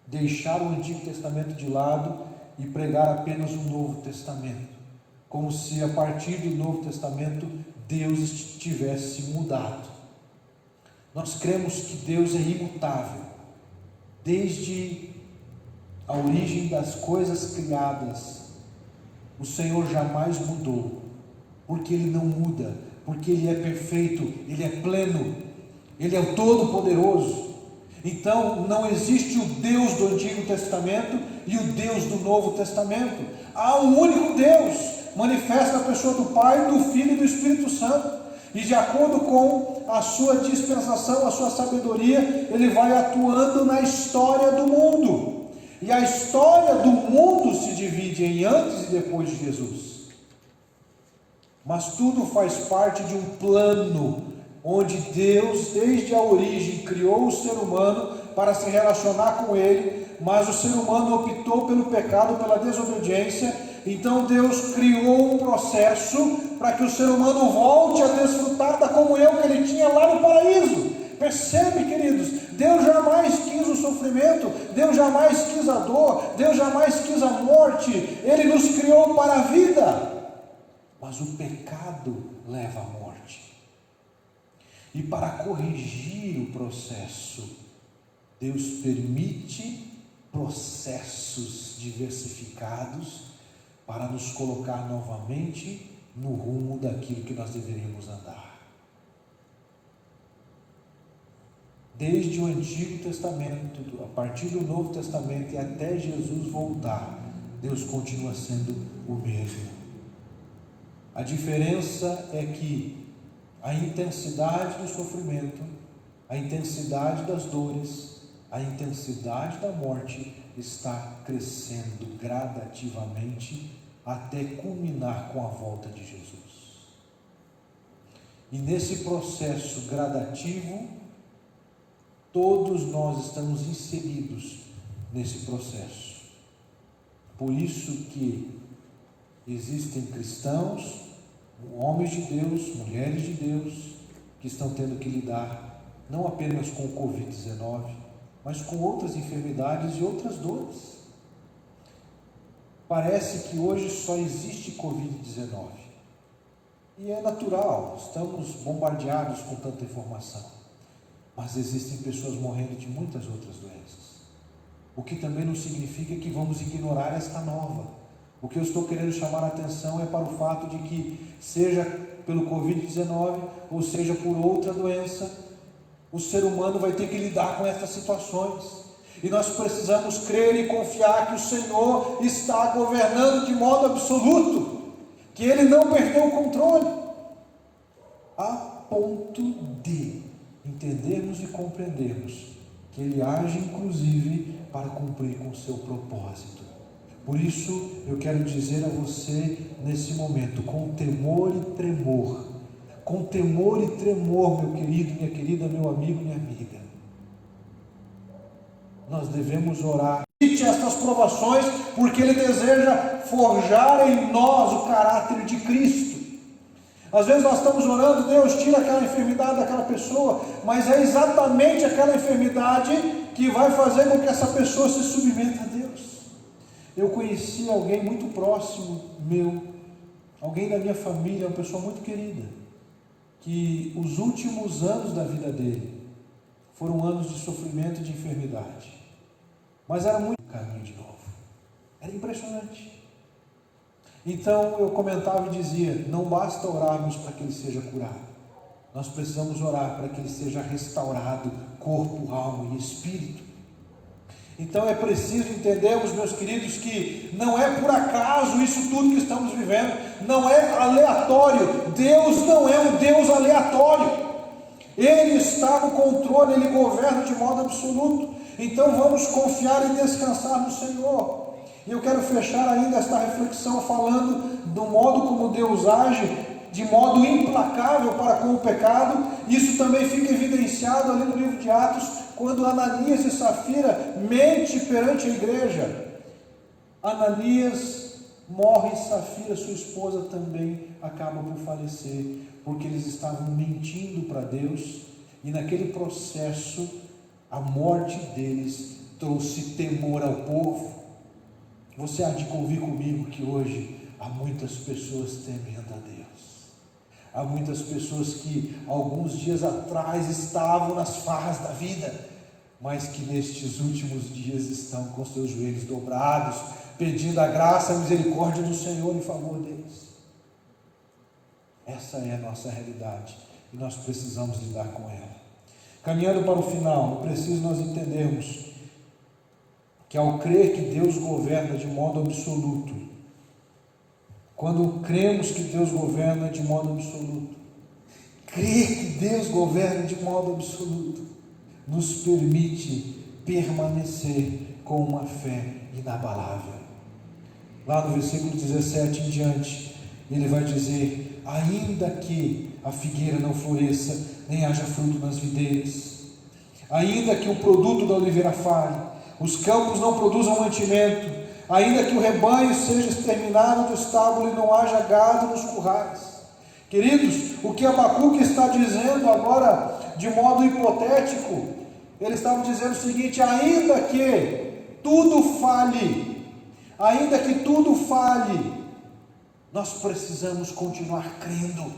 deixar o Antigo Testamento de lado e pregar apenas o Novo Testamento, como se a partir do Novo Testamento Deus tivesse mudado. Nós cremos que Deus é imutável, desde a origem das coisas criadas. O Senhor jamais mudou, porque Ele não muda, porque Ele é perfeito, Ele é pleno, Ele é o Todo-Poderoso. Então não existe o Deus do Antigo Testamento e o Deus do Novo Testamento. Há um único Deus, manifesta a pessoa do Pai, do Filho e do Espírito Santo. E de acordo com a sua dispensação, a sua sabedoria, ele vai atuando na história do mundo. E a história do mundo se divide em antes e depois de Jesus. Mas tudo faz parte de um plano, onde Deus, desde a origem, criou o ser humano para se relacionar com Ele, mas o ser humano optou pelo pecado, pela desobediência. Então Deus criou um processo para que o ser humano volte a desfrutar da comunhão que ele tinha lá no paraíso. Percebe, queridos? Deus jamais quis o sofrimento, Deus jamais quis a dor, Deus jamais quis a morte. Ele nos criou para a vida. Mas o pecado leva à morte. E para corrigir o processo, Deus permite processos diversificados para nos colocar novamente no rumo daquilo que nós deveríamos andar. Desde o Antigo Testamento, a partir do Novo Testamento e até Jesus voltar, Deus continua sendo o mesmo. A diferença é que a intensidade do sofrimento, a intensidade das dores, a intensidade da morte está crescendo gradativamente até culminar com a volta de Jesus. E nesse processo gradativo, todos nós estamos inseridos nesse processo. Por isso que existem cristãos, homens de Deus, mulheres de Deus, que estão tendo que lidar não apenas com o Covid-19, mas com outras enfermidades e outras dores. Parece que hoje só existe Covid-19. E é natural, estamos bombardeados com tanta informação. Mas existem pessoas morrendo de muitas outras doenças. O que também não significa que vamos ignorar esta nova. O que eu estou querendo chamar a atenção é para o fato de que, seja pelo Covid-19, ou seja por outra doença, o ser humano vai ter que lidar com essas situações. E nós precisamos crer e confiar que o Senhor está governando de modo absoluto, que Ele não perdeu o controle, a ponto de entendermos e compreendermos que Ele age inclusive para cumprir com o seu propósito. Por isso eu quero dizer a você nesse momento, com temor e tremor, meu querido, minha querida, meu amigo, minha amiga, nós devemos orar. Estas provações, porque Ele deseja forjar em nós o caráter de Cristo. Às vezes nós estamos orando, Deus tira aquela enfermidade daquela pessoa, mas é exatamente aquela enfermidade que vai fazer com que essa pessoa se submeta a Deus. Eu conheci alguém muito próximo meu, alguém da minha família, uma pessoa muito querida, que os últimos anos da vida dele foram anos de sofrimento e de enfermidade, mas era muito caminho de novo, era impressionante. Então eu comentava e dizia, não basta orarmos para que ele seja curado, nós precisamos orar para que ele seja restaurado, corpo, alma e espírito. Então é preciso entendermos, meus queridos, que não é por acaso isso tudo que estamos vivendo, não é aleatório. Deus não é um Deus aleatório, Ele está no controle, Ele governa de modo absoluto. Então vamos confiar e descansar no Senhor. E eu quero fechar ainda esta reflexão falando do modo como Deus age de modo implacável para com o pecado. Isso também fica evidenciado ali no livro de Atos, quando Ananias e Safira mente perante a igreja. Ananias morre e Safira, sua esposa, também acaba por falecer, porque eles estavam mentindo para Deus, e naquele processo a morte deles trouxe temor ao povo. Você há de convir comigo que hoje há muitas pessoas temendo a Deus. Há muitas pessoas que alguns dias atrás estavam nas farras da vida, mas que nestes últimos dias estão com seus joelhos dobrados, pedindo a graça e a misericórdia do Senhor em favor deles. Essa é a nossa realidade e nós precisamos lidar com ela. Caminhando para o final, é preciso nós entendermos que ao crer que Deus governa de modo absoluto, quando cremos que Deus governa de modo absoluto, crer que Deus governa de modo absoluto, nos permite permanecer com uma fé inabalável. Lá no versículo 17 em diante, ele vai dizer: ainda que a figueira não floresça, nem haja fruto nas videiras, ainda que o produto da oliveira falhe, os campos não produzam mantimento, ainda que o rebanho seja exterminado do estábulo e não haja gado nos currais. Queridos, o que Abacuque está dizendo agora, de modo hipotético, ele estava dizendo o seguinte: ainda que tudo falhe, ainda que tudo falhe, nós precisamos continuar crendo.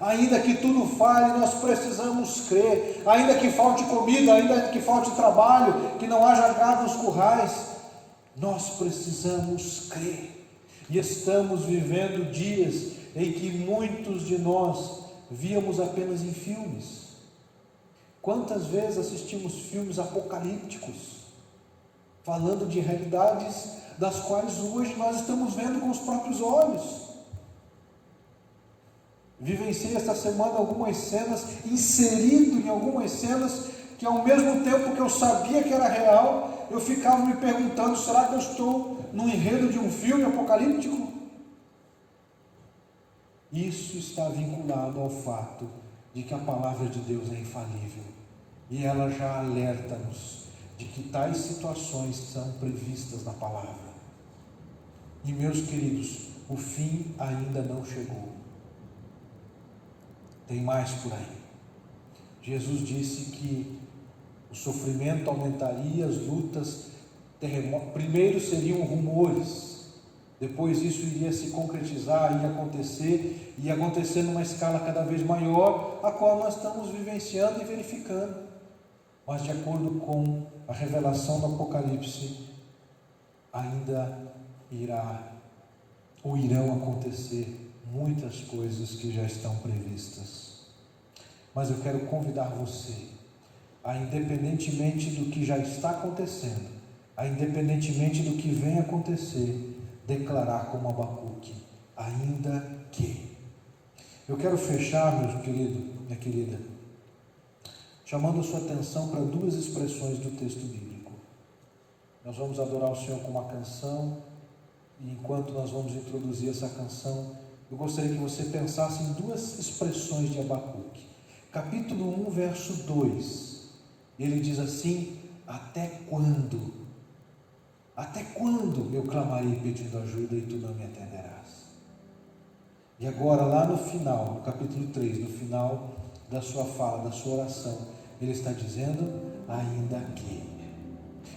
Ainda que tudo falhe, nós precisamos crer. Ainda que falte comida, ainda que falte trabalho, que não haja gado nos currais, nós precisamos crer. E estamos vivendo dias em que muitos de nós víamos apenas em filmes. Quantas vezes assistimos filmes apocalípticos, falando de realidades das quais hoje nós estamos vendo com os próprios olhos? Vivenciei esta semana algumas cenas, inserido em algumas cenas, que ao mesmo tempo que eu sabia que era real, eu ficava me perguntando: será que eu estou no enredo de um filme apocalíptico? Isso está vinculado ao fato de que a palavra de Deus é infalível, e ela já alerta-nos de que tais situações são previstas na palavra. E meus queridos, o fim ainda não chegou. Tem mais por aí. Jesus disse que o sofrimento aumentaria, as lutas, primeiro seriam rumores, depois isso iria se concretizar, ia acontecer numa escala cada vez maior, a qual nós estamos vivenciando e verificando. Mas de acordo com a revelação do Apocalipse, ainda irão acontecer muitas coisas que já estão previstas. Mas eu quero convidar você a, independentemente do que já está acontecendo, a independentemente do que vem acontecer, declarar como Abacuque: ainda que. Eu quero fechar, meu querido, minha querida, chamando a sua atenção para duas expressões do texto bíblico. Nós vamos adorar o Senhor com uma canção, e enquanto nós vamos introduzir essa canção, eu gostaria que você pensasse em duas expressões de Abacuque. Capítulo 1, verso 2, ele diz assim: até quando? Até quando eu clamarei pedindo ajuda e tu não me atenderás? E agora, lá no final, no capítulo 3, no final da sua fala, da sua oração, ele está dizendo: ainda que.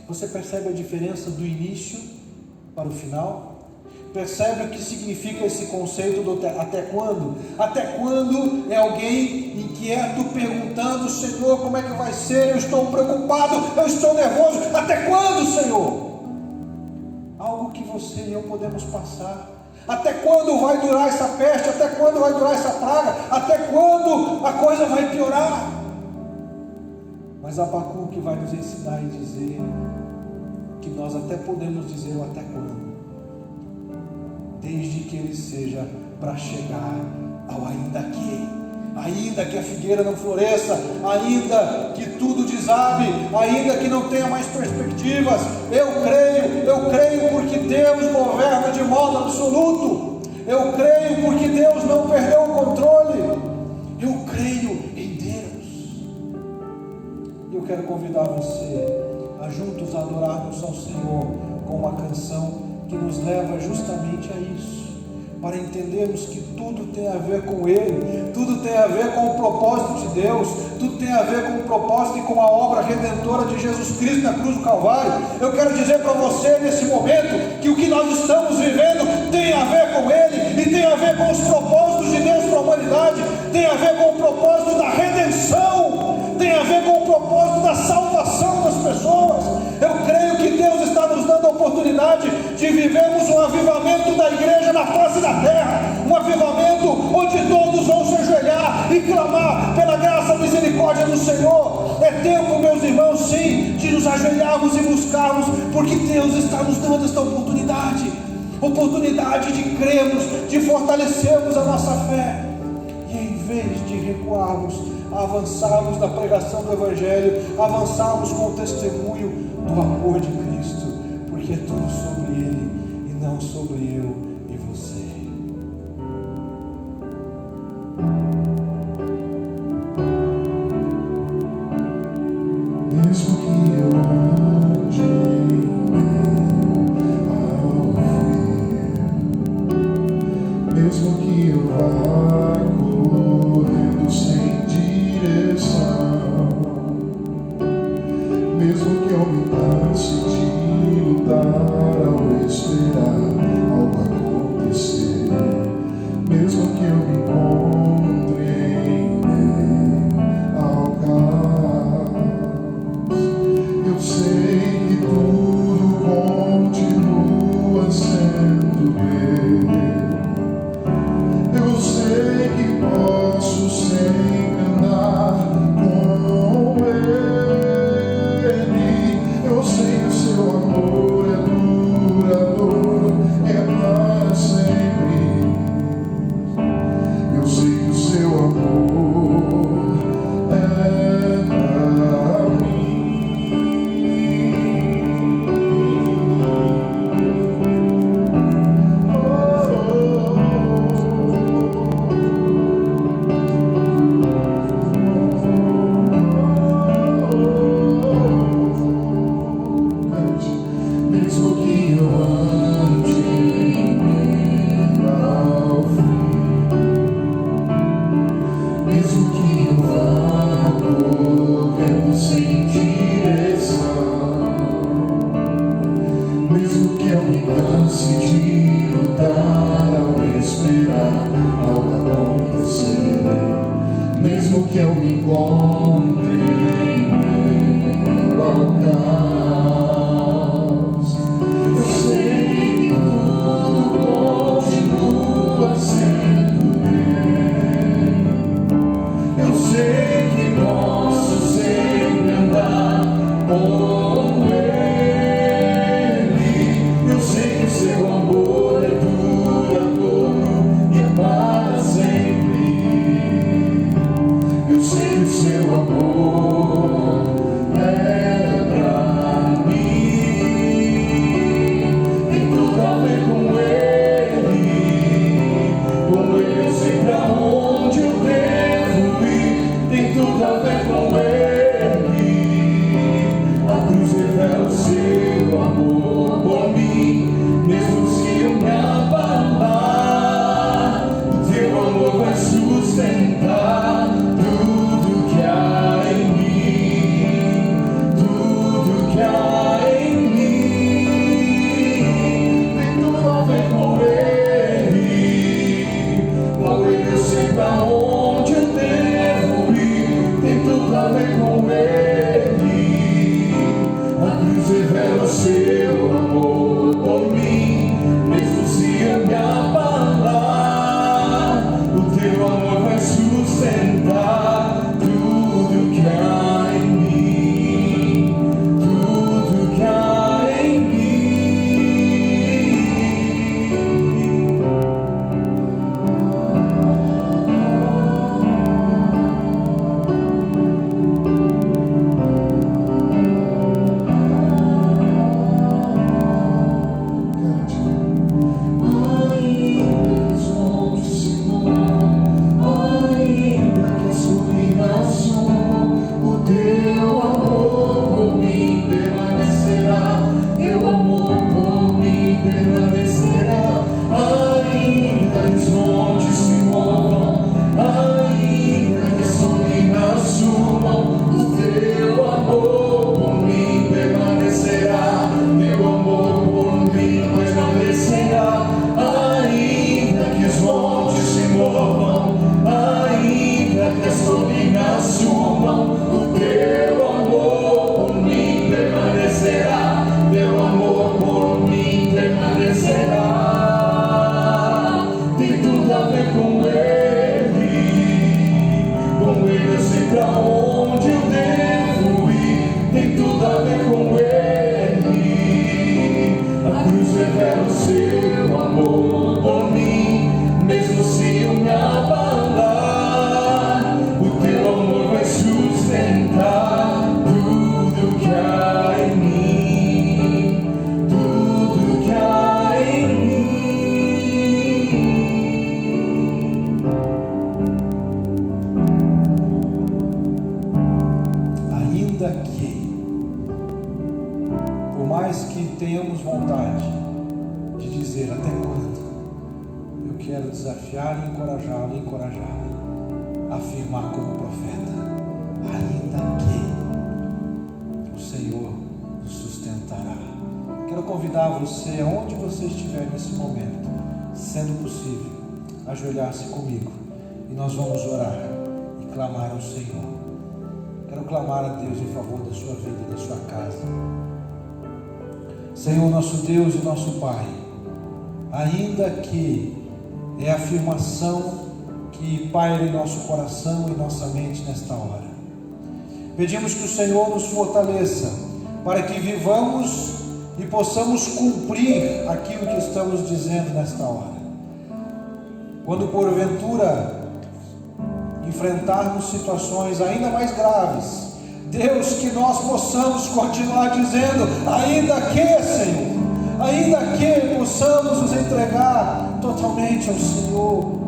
Você percebe a diferença do início para o final? Percebe o que significa esse conceito do até quando? Até quando é alguém inquieto perguntando: Senhor, como é que vai ser? Eu estou preocupado, eu estou nervoso. Até quando, Senhor? Algo que você e eu podemos passar. Até quando vai durar essa peste? Até quando vai durar essa praga? Até quando a coisa vai piorar? Mas Abacuque vai nos ensinar e dizer que nós até podemos dizer o até quando, desde que ele seja para chegar ao ainda que a figueira não floresça, ainda que tudo desabe, ainda que não tenha mais perspectivas. Eu creio porque Deus governa de modo absoluto. Eu creio porque Deus não perdeu o controle. Eu creio em Deus. Eu quero convidar você a juntos adorarmos ao Senhor com uma canção que nos leva justamente a isso, para entendermos que tudo tem a ver com Ele, tudo tem a ver com o propósito de Deus, tudo tem a ver com o propósito e com a obra redentora de Jesus Cristo na cruz do Calvário. Eu quero dizer para você nesse momento que o que nós estamos vivendo tem a ver com Ele, e tem a ver com os propósitos de Deus para a humanidade, tem a ver com o propósito da redenção, tem a ver com o propósito da salvação das pessoas. Eu creio que Deus está nos dando a oportunidade de vivermos um avivamento da igreja na face da terra, um avivamento onde todos vão se ajoelhar e clamar pela graça e misericórdia do Senhor. É tempo, meus irmãos, sim, de nos ajoelharmos e buscarmos, porque Deus está nos dando esta oportunidade. oportunidade de crermos, de fortalecermos a nossa fé, e em vez de recuarmos, avançarmos na pregação do Evangelho, avançarmos com o testemunho do amor de Cristo, porque é tudo sobre Ele e não sobre eu e você. Mesmo que eu ande ao fim, mesmo que eu vá correndo sem direção, mesmo que eu me canse de lutar ao esperar algo acontecer, mesmo que eu me encontre em meio ao caos, eu sei que tudo continua sendo Ele. Eu sei que posso sempre andar com Ele. Eu sei que o seu amor é duradouro, é para sempre. Eu sei que o seu amor é para mim. Mesmo que eu ande ao fim, mesmo que eu vá correndo sem direção, mesmo que eu me canse de lutar ao esperar algo acontecer, mesmo que eu me encontre em meio ao caos, eu sei que tudo continua sendo Ele. Eu sei que posso sempre andar com Ele. Eu sei que o seu amor é duradouro e é para sempre. Eu sei que o seu amor é pra mim. Tem tudo a ver com Ele. Com Ele eu sei pra onde eu devo ir. Tem tudo a ver com Ele. A cruz revela o seu amor por mim. Mesmo se eu me abalar, o teu amor vai sustentar tudo que há em mim. Tudo que há em mim. Tem tudo a ver com Ele. Com Ele eu sei pra onde eu devo ir. Tem tudo a ver com Ele. A cruz revela o seu amor por mim. Mesmo se eu me abalar, o teu amor vai sustentar tudo que há em mim. Tudo que há em mim. mais que tenhamos vontade de dizer até quando, eu quero desafiar e encorajá-la a afirmar como profeta: ainda que o Senhor nos sustentará. Quero convidar você, aonde você estiver nesse momento, sendo possível, ajoelhar-se comigo e nós vamos orar e clamar ao Senhor. Quero clamar a Deus em favor da sua vida e da sua casa. Senhor, nosso Deus e nosso Pai, ainda que é a afirmação que paira em nosso coração e nossa mente nesta hora, pedimos que o Senhor nos fortaleça para que vivamos e possamos cumprir aquilo que estamos dizendo nesta hora. Quando porventura enfrentarmos situações ainda mais graves, Deus, que nós possamos continuar dizendo: ainda que, Senhor, ainda que possamos nos entregar totalmente ao Senhor,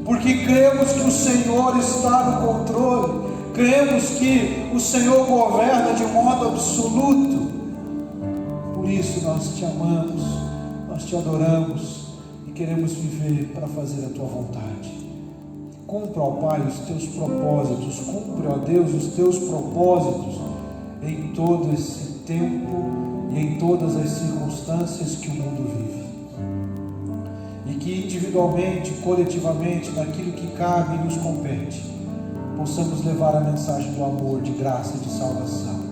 porque cremos que o Senhor está no controle, cremos que o Senhor governa de modo absoluto. Por isso nós te amamos, nós te adoramos e queremos viver para fazer a tua vontade. Cumpra, ó Pai, os teus propósitos, cumpre, ó Deus, os teus propósitos em todo esse tempo e em todas as circunstâncias que o mundo vive. E que individualmente, coletivamente, naquilo que cabe e nos compete, possamos levar a mensagem do amor, de graça e de salvação.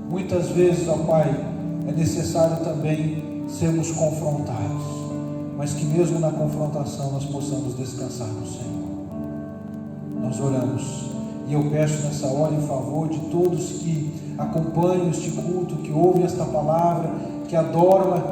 Muitas vezes, ó Pai, é necessário também sermos confrontados, mas que mesmo na confrontação nós possamos descansar no Senhor. Nós oramos, e eu peço nessa hora em favor de todos que acompanham este culto, que ouvem esta palavra, que adoram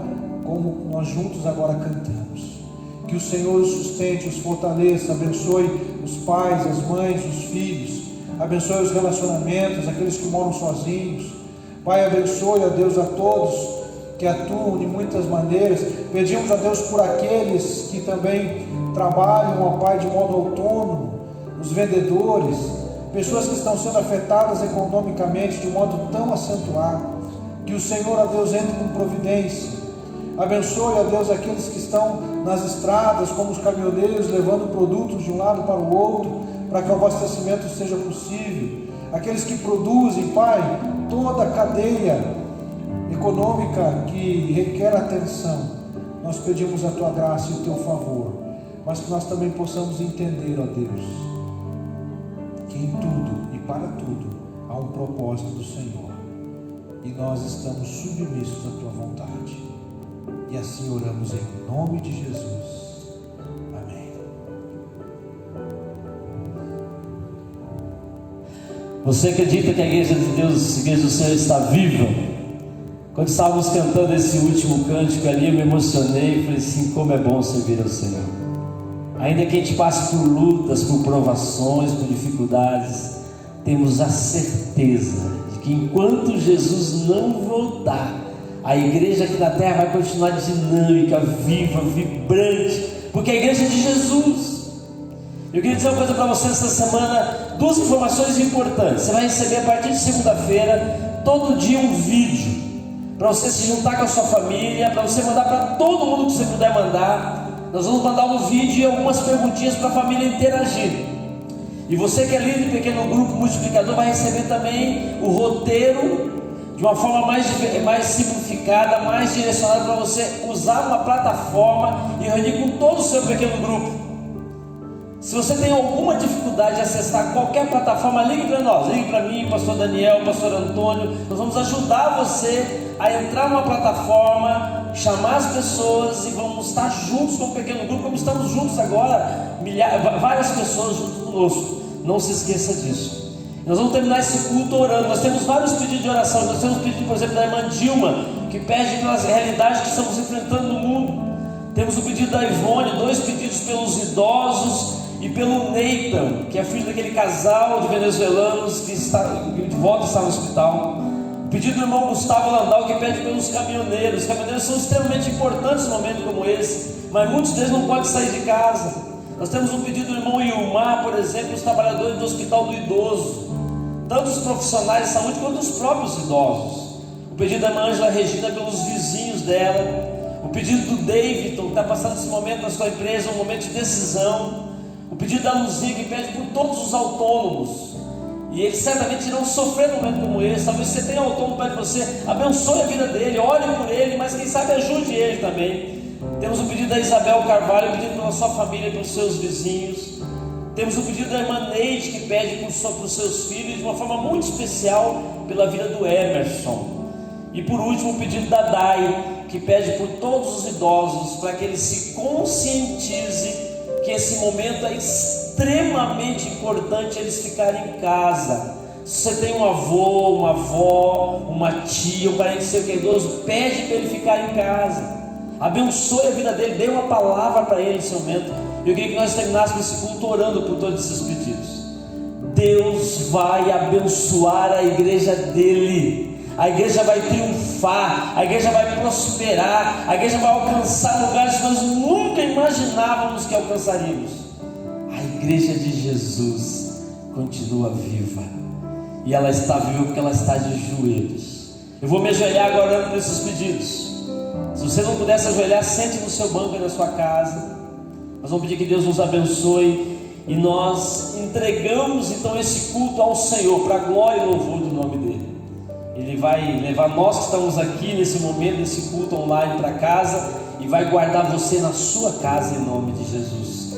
como nós juntos agora cantamos. Que o Senhor os sustente, os fortaleça, abençoe os pais, as mães, os filhos, abençoe os relacionamentos, aqueles que moram sozinhos. Pai, abençoe, ó Deus, a todos que atuam de muitas maneiras. Pedimos a Deus por aqueles que também trabalham, ó Pai, de modo autônomo, os vendedores, pessoas que estão sendo afetadas economicamente de modo tão acentuado. Que o Senhor, ó Deus, entre com providência. Abençoe, ó Deus, aqueles que estão nas estradas, como os caminhoneiros, levando produtos de um lado para o outro, para que o abastecimento seja possível. Aqueles que produzem, Pai, toda a cadeia econômica que requer atenção, nós pedimos a Tua graça e o Teu favor, mas que nós também possamos entender, ó Deus, que em tudo e para tudo há um propósito do Senhor, e nós estamos submissos à Tua vontade, e assim oramos em nome de Jesus, amém. Você acredita que a igreja de Deus, a igreja do Senhor está viva? Quando estávamos cantando esse último cântico ali, eu me emocionei e falei assim: como é bom servir ao Senhor. Ainda que a gente passe por lutas, por provações, por dificuldades, temos a certeza de que enquanto Jesus não voltar, a igreja aqui na terra vai continuar dinâmica, viva, vibrante, porque a igreja é de Jesus. Eu queria dizer uma coisa para você essa semana, duas informações importantes. Você vai receber a partir de segunda-feira, todo dia um vídeo, para você se juntar com a sua família, para você mandar para todo mundo que você puder mandar. Nós vamos mandar um vídeo e algumas perguntinhas para a família interagir. E você que é líder de pequeno grupo multiplicador vai receber também o roteiro de uma forma mais simplificada, mais direcionada, para você usar uma plataforma e reunir com todo o seu pequeno grupo. Se você tem alguma dificuldade de acessar qualquer plataforma, ligue para nós, ligue para mim, pastor Daniel, pastor Antônio. Nós vamos ajudar você a entrar numa plataforma, chamar as pessoas e vamos estar juntos com o pequeno grupo, como estamos juntos agora, várias pessoas junto conosco. Não se esqueça disso. Nós vamos terminar esse culto orando. Nós temos vários pedidos de oração. Nós temos pedido, por exemplo, da irmã Dilma, que pede pelas realidades que estamos enfrentando no mundo. Temos o pedido da Ivone, 2 pedidos pelos idosos e pelo Nathan, que é filho daquele casal de venezuelanos que de volta está no hospital. O pedido do irmão Gustavo Landau, que pede pelos caminhoneiros. Os caminhoneiros são extremamente importantes num momento como esse, mas muitos deles não podem sair de casa. Nós temos um pedido do irmão Ilmar, por exemplo, os trabalhadores do Hospital do Idoso, tanto os profissionais de saúde quanto os próprios idosos. pedido da irmã Ângela Regina pelos vizinhos dela, o pedido do Davidson, que está passando esse momento na sua empresa, um momento de decisão, o pedido da Luzia, que pede por todos os autônomos, e eles certamente irão sofrer num momento como esse. Talvez você tenha um autônomo perto de você, abençoe a vida dele, ore por ele, mas quem sabe ajude ele também. Temos o pedido da Isabel Carvalho, o pedido pela sua família e pelos seus vizinhos. Temos o pedido da irmã Neide, que pede para os seus filhos, de uma forma muito especial, pela vida do Emerson. E por último, o pedido da Dai, que pede por todos os idosos, para que eles se conscientizem que esse momento é extremamente importante eles ficarem em casa. Se você tem um avô, uma avó, uma tia, um parente seu que é idoso, pede para ele ficar em casa. Abençoe a vida dele, dê uma palavra para ele nesse momento. Eu queria que nós terminássemos esse culto orando por todos esses pedidos. Deus vai abençoar a igreja dele. A igreja vai triunfar, a igreja vai prosperar, a igreja vai alcançar lugares que nós nunca imaginávamos que alcançaríamos. A igreja de Jesus continua viva, e ela está viva porque ela está de joelhos. Eu vou me ajoelhar agora orando nesses pedidos. Se você não puder se ajoelhar, sente no seu banco aí na sua casa. Nós vamos pedir que Deus nos abençoe, e nós entregamos então esse culto ao Senhor, para a glória e louvor do nome dele. Ele vai levar nós que estamos aqui nesse momento, nesse culto online, para casa, e vai guardar você na sua casa em nome de Jesus.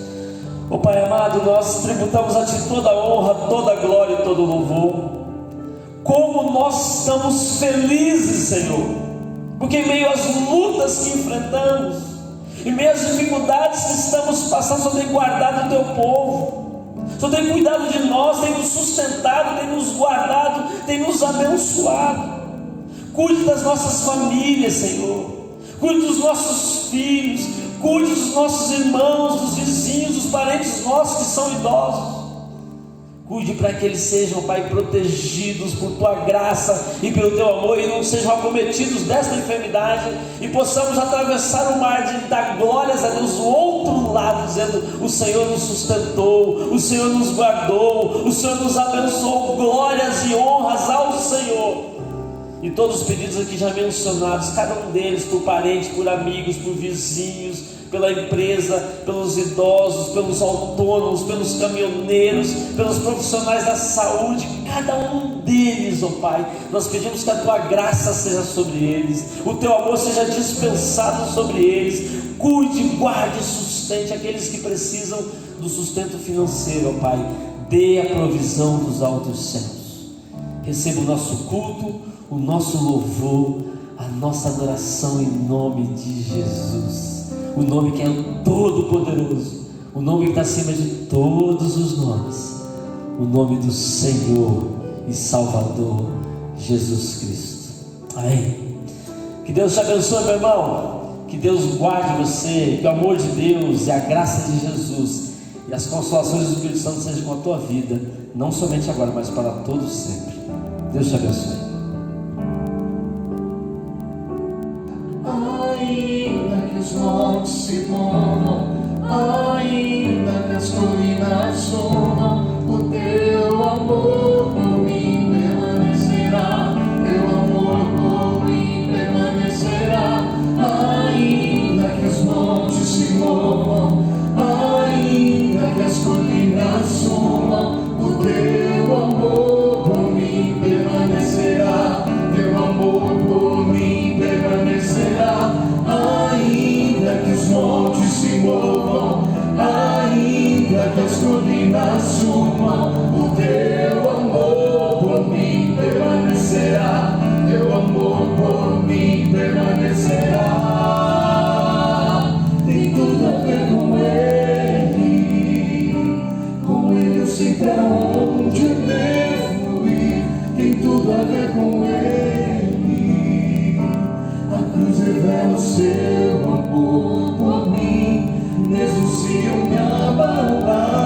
Ó Pai amado, nós tributamos a Ti toda a honra, toda a glória e todo o louvor. Como nós estamos felizes, Senhor, porque em meio às lutas que enfrentamos, em meio às dificuldades que estamos passando, o Senhor tem guardado o Teu povo. O Senhor tem cuidado de nós, tem nos sustentado, tem nos guardado, tem nos abençoado. Cuide das nossas famílias, Senhor. Cuide dos nossos filhos, cuide dos nossos irmãos, dos vizinhos, dos parentes nossos que são idosos. Cuide para que eles sejam, Pai, protegidos por Tua graça e pelo Teu amor, e não sejam acometidos desta enfermidade, e possamos atravessar o mar de dar glórias a Deus do outro lado, dizendo: o Senhor nos sustentou, o Senhor nos guardou, o Senhor nos abençoou. Glórias e honras ao Senhor. E todos os pedidos aqui já mencionados, cada um deles por parentes, por amigos, por vizinhos, pela empresa, pelos idosos, pelos autônomos, pelos caminhoneiros, pelos profissionais da saúde, cada um deles, ó Pai, nós pedimos que a Tua graça seja sobre eles, o Teu amor seja dispensado sobre eles. Cuide, guarde, sustente aqueles que precisam do sustento financeiro, ó Pai. Dê a provisão dos altos céus. Receba o nosso culto, o nosso louvor, a nossa adoração em nome de Jesus. O nome que é o Todo-Poderoso, o nome que está acima de todos os nomes, o nome do Senhor e Salvador Jesus Cristo. Amém. Que Deus te abençoe, meu irmão. Que Deus guarde você, que o amor de Deus e a graça de Jesus e as consolações do Espírito Santo sejam com a tua vida, não somente agora, mas para todos sempre. Deus te abençoe. Ainda que os montes se movam, ainda que as colinas sumam, o Teu amor por mim permanecerá. Teu amor por mim permanecerá. Ainda que os montes se movam, ainda que as colinas sumam, o Teu amor por mim permanecerá. Teu amor por mim permanecerá. Ainda que os montes se movam, ainda que as colinas sumam, o Teu amor por mim permanecerá. Teu amor por mim permanecerá. Tem tudo a ver com Ele eu sei pra onde eu devo ir. Tem tudo a ver com Ele. A cruz revela o Seu amor por mim, mesmo se eu me abalar.